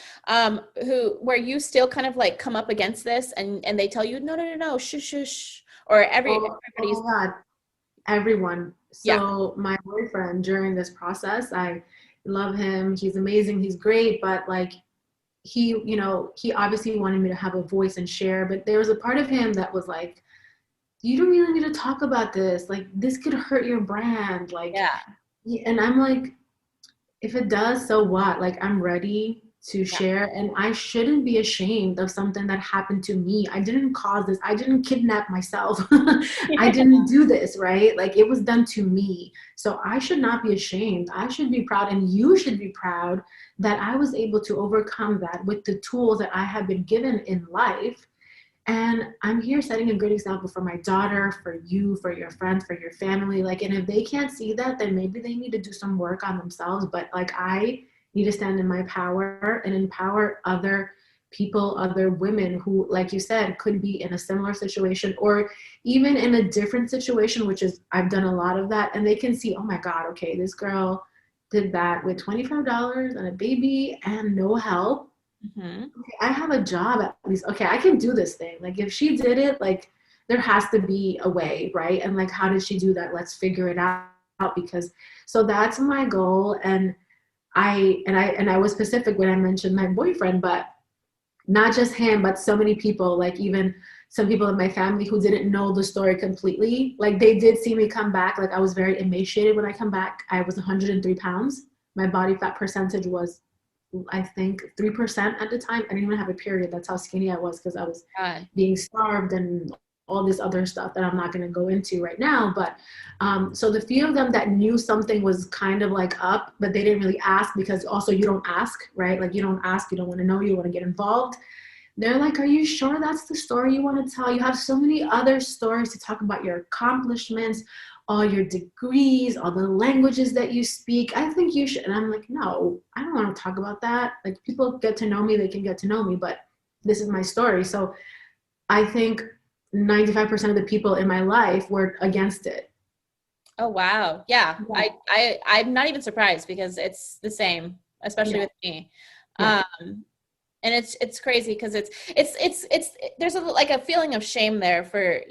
where you still kind of like come up against this and they tell you, no, shush, shush, or Oh everybody's, my God, everyone. yeah, So my boyfriend during this process, I love him. He's amazing. He's great. But like he obviously wanted me to have a voice and share. But there was a part of him that was like, you don't really need to talk about this. Like this could hurt your brand. Like, yeah, and I'm like, if it does, so what? Like I'm ready to yeah, share, and I shouldn't be ashamed of something that happened to me. I didn't cause this. I didn't kidnap myself. I didn't do this, right? Like it was done to me. So I should not be ashamed. I should be proud, and you should be proud that I was able to overcome that with the tools that I have been given in life. And I'm here setting a good example for my daughter, for you, for your friends, for your family. Like, and if they can't see that, then maybe they need to do some work on themselves. But like, I need to stand in my power and empower other people, other women who, like you said, could be in a similar situation or even in a different situation, which is, I've done a lot of that. And they can see, oh my God, okay, this girl did that with $25 and a baby and no help. Mm-hmm. Okay, I have a job at least. Okay, I can do this thing. Like if she did it, like there has to be a way, right? And like how did she do that? Let's figure it out because so that's my goal. And I was specific when I mentioned my boyfriend, but not just him, but so many people, like even some people in my family who didn't know the story completely. Like they did see me come back. Like I was very emaciated when I come back. I was 103 pounds. My body fat percentage was, I think, 3% at the time. I didn't even have a period. That's how skinny I was because I was God. being starved and all this other stuff that I'm not going to go into right now. But so the few of them that knew something was kind of like up, but they didn't really ask because also you don't ask, right? Like you don't ask, you don't want to know, you want to get involved. They're like, are you sure that's the story you want to tell? You have so many other stories to talk about your accomplishments, all your degrees, all the languages that you speak. I think you should. And I'm like, no, I don't want to talk about that. Like people get to know me, they can get to know me, but this is my story. So I think 95% of the people in my life were against it. Oh, wow. Yeah. Yeah. I'm not even surprised because it's the same, especially Yeah. with me. Yeah. And it's crazy because there's like a feeling of shame there for,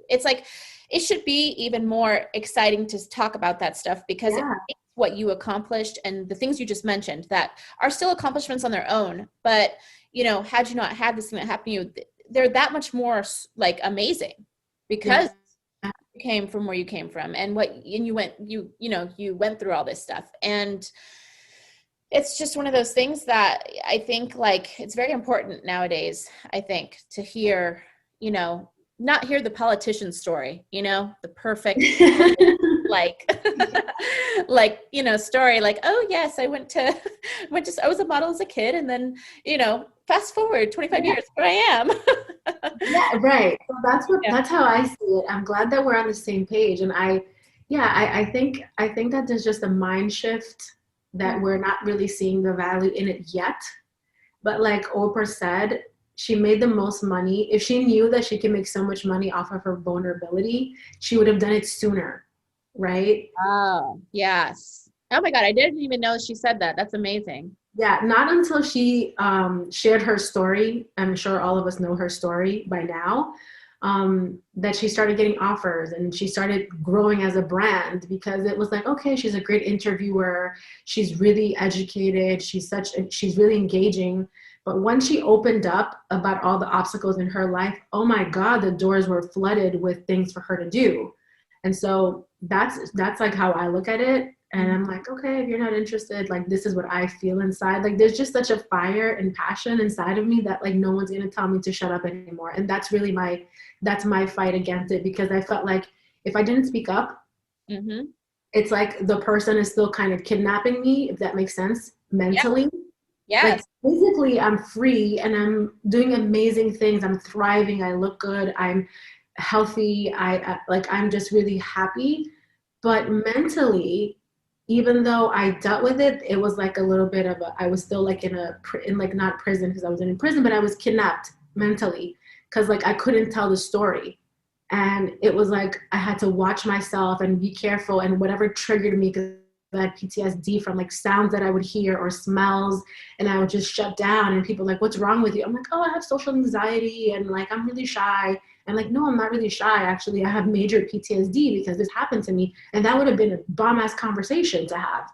it's like, it should be even more exciting to talk about that stuff because Yeah. it's what you accomplished and the things you just mentioned that are still accomplishments on their own. But, had you not had this thing that happened to you, they're that much more like amazing because Yeah. you came from where you came from and you went through all this stuff. And it's just one of those things that I think like it's very important nowadays, I think, to hear, not hear the politician's story, the perfect like story like, oh yes, I was a model as a kid and then, fast forward 25 Yeah. years, here I am. Yeah, right. So Yeah. that's how I see it. I'm glad that we're on the same page. And I think that there's just a mind shift that we're not really seeing the value in it yet. But like Oprah said, she made the most money. If she knew that she could make so much money off of her vulnerability, she would have done it sooner, right? Oh, yes. Oh my God, I didn't even know she said that. That's amazing. Yeah, not until she shared her story. I'm sure all of us know her story by now. That she started getting offers and she started growing as a brand because it was like, okay, she's a great interviewer. She's really educated. She's really engaging. But once she opened up about all the obstacles in her life, oh my God, the doors were flooded with things for her to do. And so that's like how I look at it. And I'm like, okay, if you're not interested, like this is what I feel inside. Like there's just such a fire and passion inside of me that like no one's gonna tell me to shut up anymore. And that's really that's my fight against it because I felt like if I didn't speak up, Mm-hmm. it's like the person is still kind of kidnapping me, if that makes sense, Yeah. mentally. Like Yes. physically I'm free and I'm doing amazing things. I'm thriving. I look good. I'm healthy. I'm just really happy. But mentally, even though I dealt with it, it was like a little bit of I was still like in like not prison because I wasn't in prison, but I was kidnapped mentally because like I couldn't tell the story. And it was like I had to watch myself and be careful and whatever triggered me because I had PTSD from like sounds that I would hear or smells and I would just shut down and people like, what's wrong with you? I'm like, oh, I have social anxiety and like I'm really shy. And like, no, I'm not really shy. Actually, I have major PTSD because this happened to me. And that would have been a bomb ass conversation to have,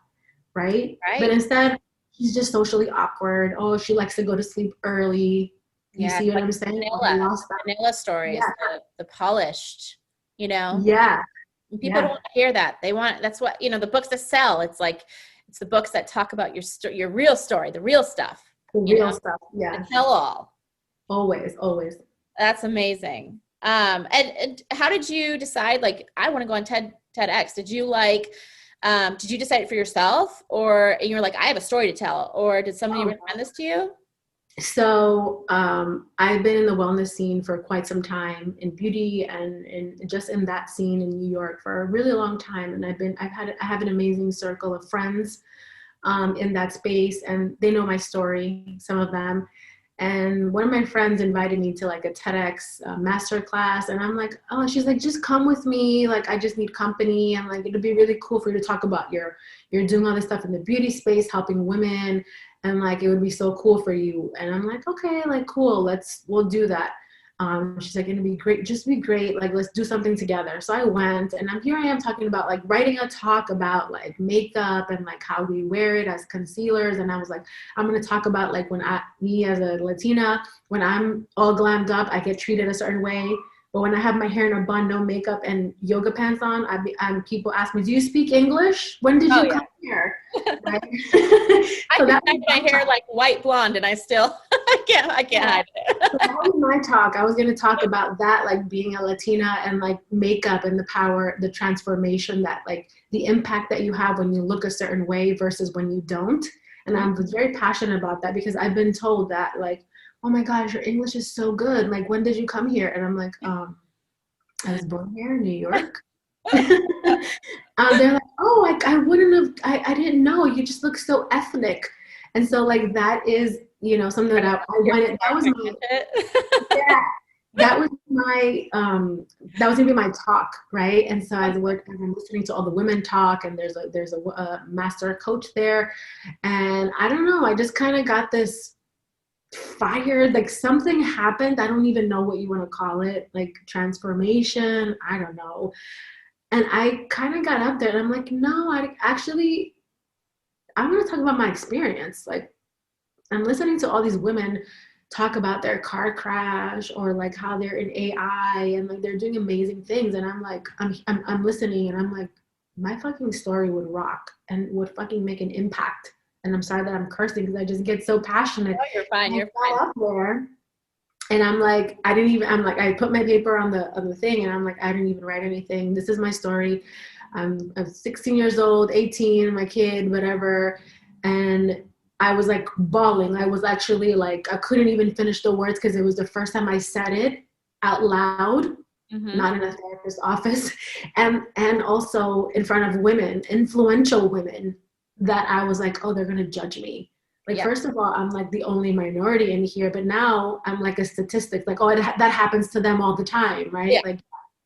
right? But Right. instead, she's just socially awkward. Oh, she likes to go to sleep early. You Yeah. see what Like I'm saying? Oh, I vanilla, lost that. vanilla stories, Yeah, the polished, you know, yeah, and people don't yeah. want to hear that. That's what, the books that sell. It's like, it's the books that talk about your real story, the real stuff, The real stuff. the Yeah, tell all. always, always. That's amazing. And how did you decide, like, I want to go on TEDx? Did you decide it for yourself and you were like, I have a story to tell, or did somebody Oh, recommend this to you? so I've been in the wellness scene for quite some time in beauty and just in that scene in New York for a really long time. And I have an amazing circle of friends in that space and they know my story, some of them. And one of my friends invited me to like a TEDx master class. And I'm like, oh, she's like, just come with me. Like, I just need company. And like, it'd be really cool for you to talk about you're doing all this stuff in the beauty space, helping women. And like, it would be so cool for you. And I'm like, okay, like, cool. We'll do that. She's like, it'd be great, just be great. Like, let's do something together. So I went, and here I am talking about like writing a talk about like makeup and like how we wear it as concealers. And I was like, I'm going to talk about like me as a Latina, when I'm all glammed up, I get treated a certain way. But when I have my hair in a bun, no makeup, and yoga pants on, people ask me, do you speak English? When did you come here? Right? I can dye my hair like white blonde, and I still I can't hide it. So that was my talk. I was going to talk about that, like being a Latina and like makeup and the power, the transformation, that like the impact that you have when you look a certain way versus when you don't. And I was very passionate about that because I've been told that like, oh my gosh, your English is so good. Like, when did you come here? And I'm like, I was born here in New York. They're like, oh, I wouldn't have, I didn't know. You just look so ethnic. And so like, that is, something that I wanted, that was my, yeah, that was gonna be my talk, right? And so I'm listening to all the women talk, and there's a master coach there, and I don't know, I just kind of got this fired, like something happened. I don't even know what you want to call it, like transformation. I don't know. And I kind of got up there, and I'm like, no, I want to talk about my experience. Like, I'm listening to all these women talk about their car crash or like how they're in AI and like they're doing amazing things. And I'm like, I'm listening, and I'm like, my fucking story would rock and would fucking make an impact. And I'm sorry that I'm cursing because I just get so passionate. Oh, you're fine. You're fine. Up there, and I'm like, I put my paper on the thing, and I'm like, I didn't even write anything. This is my story. I'm 16 years old, 18, my kid, whatever. And I was like bawling. I was actually like, I couldn't even finish the words because it was the first time I said it out loud, not in a therapist's office, and also in front of women, influential women, that I was like, oh, they're going to judge me. Like, first of all, I'm like the only minority in here, but now I'm like a statistic, like, oh, that happens to them all the time, right? Yeah. Like,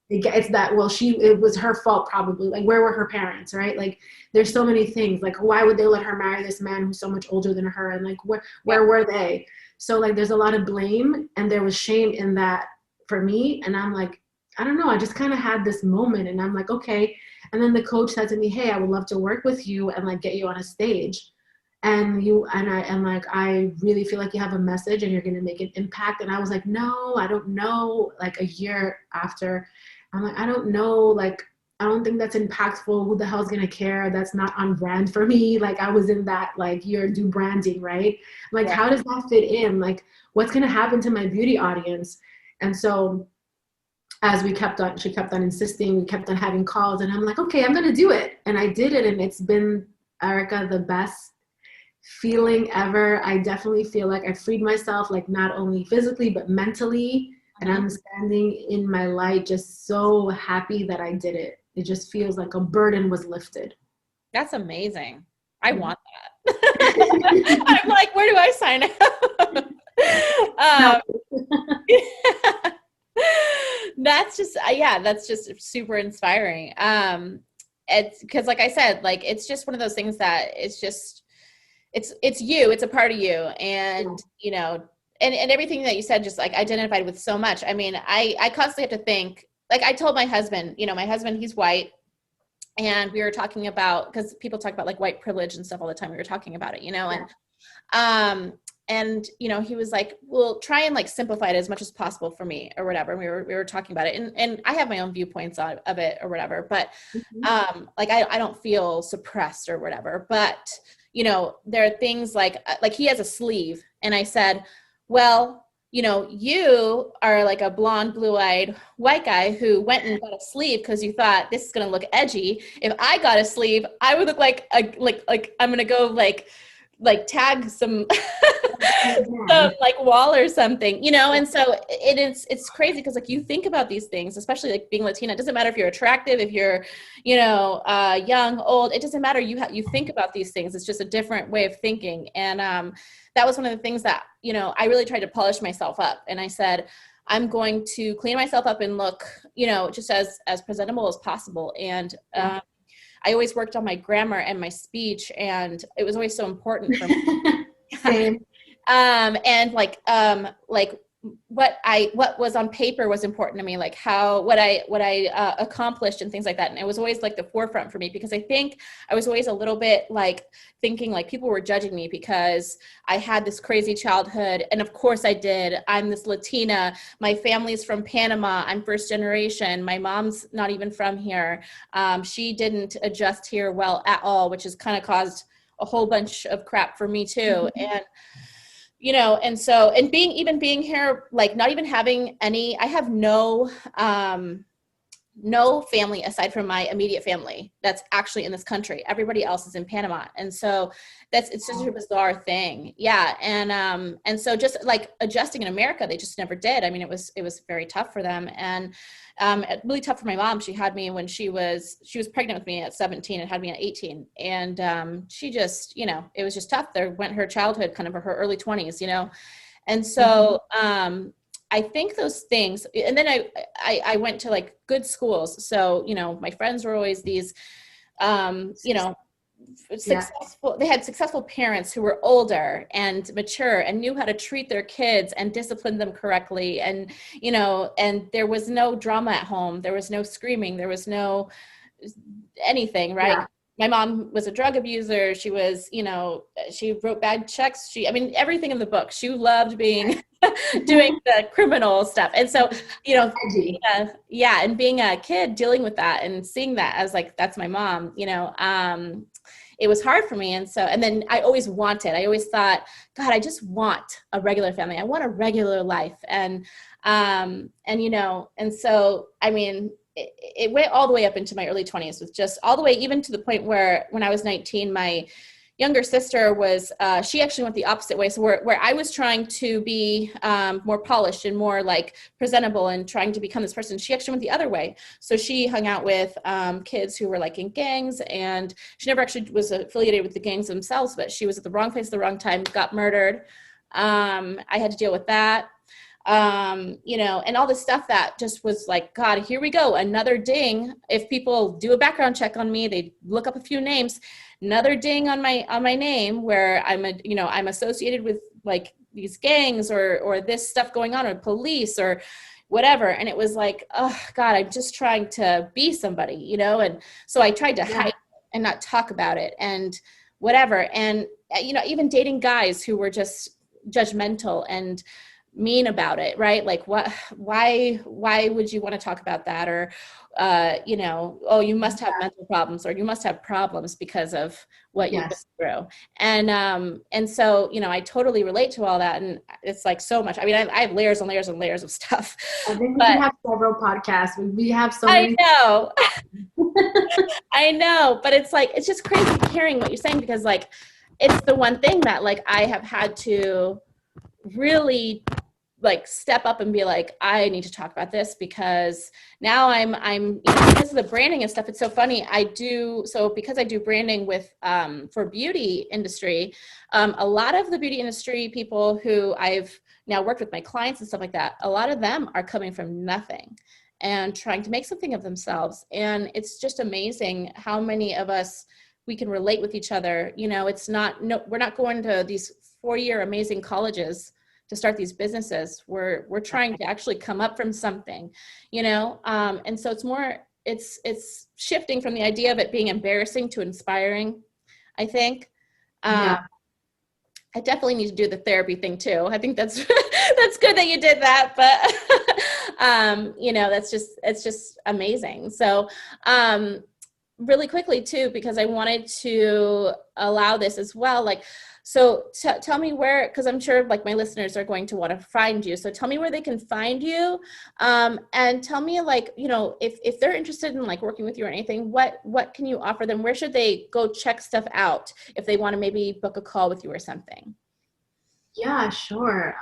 it's that, well, it was her fault probably. Like, where were her parents, right? Like, there's so many things. Like, why would they let her marry this man who's so much older than her? And like, where were they? So like, there's a lot of blame, and there was shame in that for me. And I'm like, I don't know. I just kind of had this moment, and I'm like, okay. And then the coach said to me, hey, I would love to work with you and like get you on a stage. And I really feel like you have a message and you're going to make an impact. And I was like, no, I don't know. Like, a year after, I'm like, I don't know. Like, I don't think that's impactful. Who the hell's going to care? That's not on brand for me. Like, I was in that, like, do branding, right? Like, how does that fit in? Like, what's going to happen to my beauty audience? And so as she kept on insisting, we kept on having calls, and I'm like, okay, I'm going to do it. And I did it. And it's been, Erika, the best feeling ever. I definitely feel like I freed myself, like not only physically, but mentally. And I'm standing in my light, just so happy that I did it. It just feels like a burden was lifted. That's amazing. I want that. I'm like, where do I sign up? Yeah. That's just super inspiring. It's because, like I said, like, it's just one of those things that it's just, it's you, it's a part of you. And, and everything that you said, just like identified with so much. I mean, I constantly have to think, like, I told my husband, he's white, and we were talking about, because people talk about like white privilege and stuff all the time. We were talking about it, and he was like, well, try and like simplify it as much as possible for me or whatever. And we were talking about it, and I have my own viewpoints of it or whatever, but like, I don't feel suppressed or whatever, but there are things like he has a sleeve, and I said, well, you are like a blonde, blue-eyed white guy who went and got a sleeve because you thought this is going to look edgy. If I got a sleeve, I would look like I'm going to go like like tag some some like wall or something, you know? And so it's crazy because like you think about these things, especially like being Latina. It doesn't matter if you're attractive, if you're, you know, young, old, it doesn't matter. You think about these things. It's just a different way of thinking. And that was one of the things that, you know, I really tried to polish myself up. And I said, I'm going to clean myself up and look, you know, just as presentable as possible. And I always worked on my grammar and my speech, and it was always so important for me. Same. And like what was on paper was important to me, like what I accomplished and things like that. And it was always like the forefront for me, because I think I was always a little bit like thinking like people were judging me because I had this crazy childhood. And of course I did. I'm this Latina. My family's from Panama. I'm first generation. My mom's not even from here. She didn't adjust here well at all, which has kind of caused a whole bunch of crap for me too. And you know, and so, and being here, like not even having any, I have no family aside from my immediate family that's actually in this country. Everybody else is in Panama. And so it's just a bizarre thing. Yeah. And so just like adjusting in America, they just never did. I mean, it was very tough for them. And really tough for my mom. She had me when she was pregnant with me at 17 and had me at 18. And she just, you know, it was just tough. There went her childhood, kind of her early 20s, you know? And so, I think those things, and then I went to like good schools. So, you know, my friends were always these, you know, successful, they had successful parents who were older and mature and knew how to treat their kids and discipline them correctly. And, you know, and there was no drama at home. There was no screaming. There was no anything, right? Yeah. My mom was a drug abuser. She was, you know, she wrote bad checks. I mean, everything in the book. She loved being, doing the criminal stuff. And so, you know, and being a kid dealing with that and seeing that as like, that's my mom, you know, it was hard for me. And so, and then I always thought, God, I just want a regular family. I want a regular life. And you know, and so, I mean, it went all the way up into my early 20s, with just all the way, even to the point where when I was 19, my younger sister was, she actually went the opposite way. So where I was trying to be more polished and more like presentable and trying to become this person, she actually went the other way. So she hung out with kids who were like in gangs, and she never actually was affiliated with the gangs themselves, but she was at the wrong place at the wrong time, got murdered. I had to deal with that. You know, and all this stuff that just was like, God, here we go. Another ding. If people do a background check on me, they look up a few names, another ding on my name where I'm associated with like these gangs or this stuff going on, or police or whatever. And it was like, oh God, I'm just trying to be somebody, you know? And so I tried to hide and not talk about it and whatever. And, you know, even dating guys who were just judgmental and mean about it, right? Like why would you want to talk about that? Or, you know, oh, you must have mental problems, or you must have problems because of what you've been through. And so, you know, I totally relate to all that. And it's like so much, I mean, I have layers and layers and layers of stuff. I think we can have several podcasts. We have so many. I know. I know, but it's like, it's just crazy hearing what you're saying, because like, it's the one thing that like, I have had to really like step up and be like, I need to talk about this, because now I'm, you know, because of the branding and stuff. It's so funny. Because I do branding with, for beauty industry, a lot of the beauty industry people who I've now worked with, my clients and stuff like that, a lot of them are coming from nothing and trying to make something of themselves. And it's just amazing how many of us, we can relate with each other. You know, we're not going to these 4-year amazing colleges to start these businesses. We're trying to actually come up from something, you know? And so it's shifting from the idea of it being embarrassing to inspiring, I think. I definitely need to do the therapy thing too. I think that's, that's good that you did that, but, you know, it's just amazing. So, really quickly too, because I wanted to allow this as well. Like, so tell me where, because I'm sure like my listeners are going to want to find you. So tell me where they can find you, and tell me like, you know, if they're interested in like working with you or anything, what can you offer them? Where should they go check stuff out if they want to maybe book a call with you or something? Yeah, sure.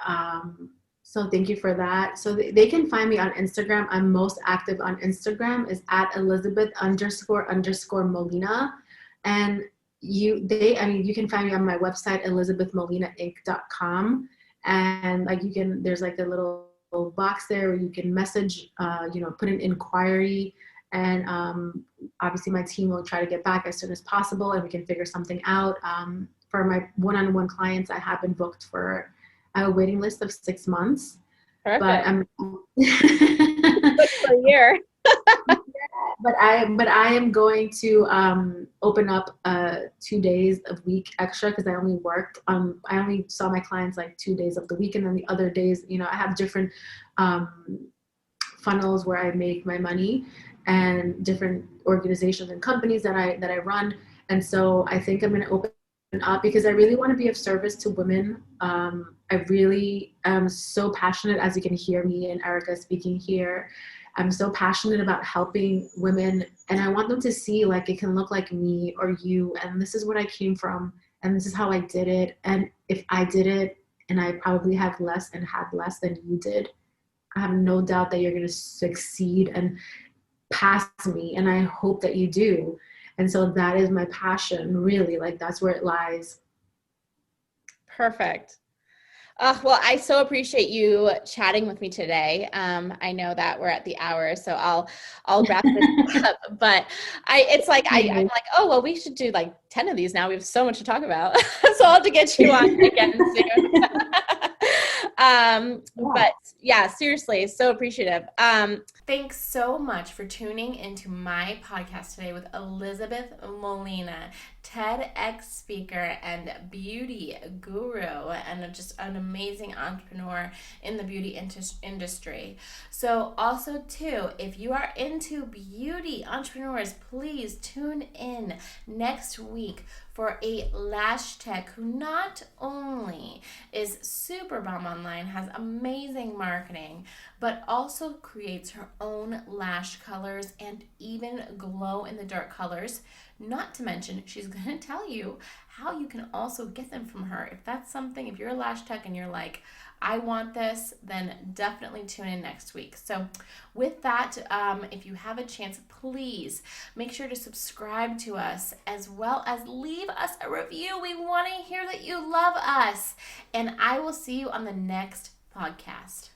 So thank you for that. So they can find me on Instagram. I'm most active on Instagram is at Elizabeth__Molina. And you can find me on my website, elizabethmolinainc.com. And like there's like a little box there where you can message, put an inquiry. And obviously my team will try to get back as soon as possible and we can figure something out. For my one-on-one clients, I have been booked for a waiting list of 6 months. Perfect. But I'm Good for a year. but I am going to open up 2 days a week extra because I only saw my clients like 2 days of the week, and then the other days, I have different funnels where I make my money and different organizations and companies that I run. And so I think I'm going to open up because I really want to be of service to women. I really am so passionate, as you can hear me and Erika speaking here. I'm so passionate about helping women, and I want them to see like it can look like me or you, and this is what I came from, and this is how I did it. And if I did it, and I probably have less and had less than you did, I have no doubt that you're going to succeed and pass me, and I hope that you do. And so that is my passion, really. Like that's where it lies. Perfect. Well, I so appreciate you chatting with me today. I know that we're at the hour, so I'll wrap this up. But I'm like, oh well, we should do like 10 of these now. We have so much to talk about, so I'll have to get you on again soon. But yeah, seriously, so appreciative. Thanks so much for tuning into my podcast today with Elizabeth Molina, TEDx speaker and beauty guru, and just an amazing entrepreneur in the beauty industry. So also too, if you are into beauty entrepreneurs, please tune in next week for a lash tech who not only is super bomb online, has amazing marketing, but also creates her own lash colors and even glow in the dark colors. Not to mention, she's going to tell you how you can also get them from her. If that's something, if you're a lash tech and you're like, I want this, then definitely tune in next week. So with that, if you have a chance, please make sure to subscribe to us as well as leave us a review. We want to hear that you love us. And I will see you on the next podcast.